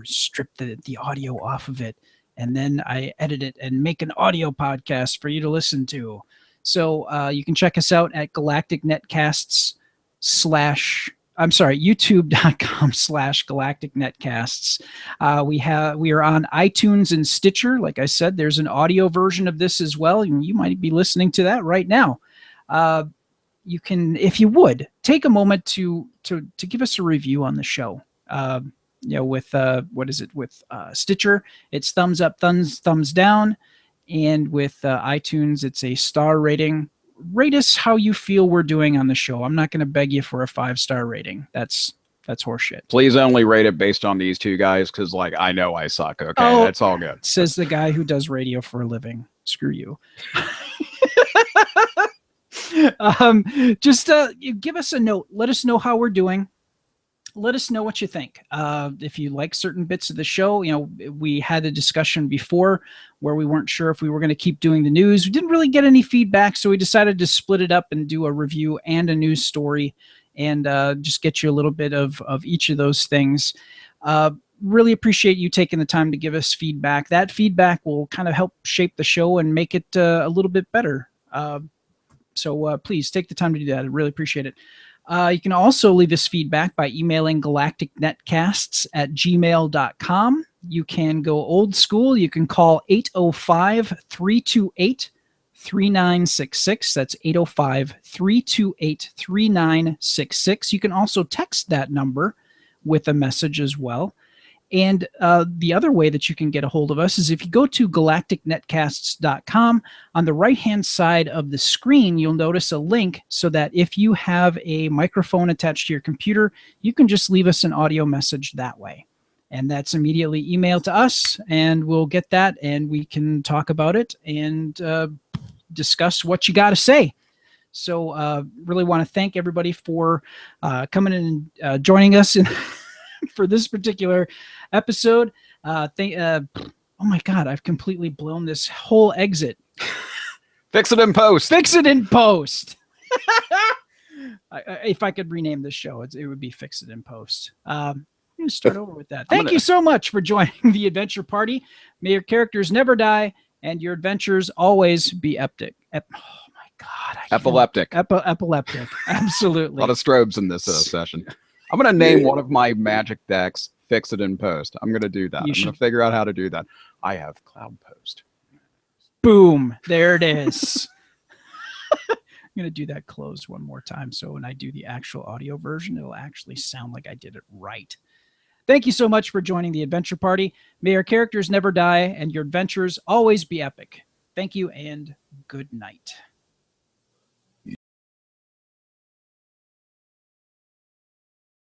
strip the audio off of it, and then I edit it and make an audio podcast for you to listen to. So you can check us out at youtube.com/galacticnetcasts. We are on iTunes and Stitcher. Like I said, there's an audio version of this as well, and you might be listening to that right now. You can, if you would, take a moment to give us a review on the show. With with Stitcher, it's thumbs up, thumbs down, and with iTunes, it's a star rating. Rate us how you feel we're doing on the show. I'm not going to beg you for a 5-star rating. That's horseshit.
Please only rate it based on these two guys, because I know I suck. Okay, that's all good.
Says the guy who does radio for a living. Screw you. Just give us a note. Let us know how we're doing. Let us know what you think. If you like certain bits of the show, we had a discussion before where we weren't sure if we were going to keep doing the news. We didn't really get any feedback, so we decided to split it up and do a review and a news story, and just get you a little bit of each of those things. Really appreciate you taking the time to give us feedback. That feedback will kind of help shape the show and make it a little bit better. So please take the time to do that. I really appreciate it. You can also leave us feedback by emailing galacticnetcasts@gmail.com. You can go old school. You can call 805-328-3966. That's 805-328-3966. You can also text that number with a message as well. And the other way that you can get a hold of us is if you go to galacticnetcasts.com, on the right-hand side of the screen, you'll notice a link so that if you have a microphone attached to your computer, you can just leave us an audio message that way. And that's immediately emailed to us, and we'll get that, and we can talk about it and discuss what you got to say. So really want to thank everybody for coming in and joining us for this particular episode. Oh my God, I've completely blown this whole exit.
Fix it in post.
Fix it in post. If I could rename this show, it would be Fix It in Post. I'm going to start over with that. Thank you so much for joining the Adventure Party. May your characters never die and your adventures always be epic. Oh my God,
epileptic.
Epileptic. Absolutely.
A lot of strobes in this session. I'm going to name one of my magic decks Fix It in Post. I'm going to do that. I'm going to figure out how to do that. I have Cloud Post.
Boom. There it is. I'm going to do that closed one more time. So when I do the actual audio version, it'll actually sound like I did it right. Thank you so much for joining the adventure party. May your characters never die and your adventures always be epic. Thank you and good night.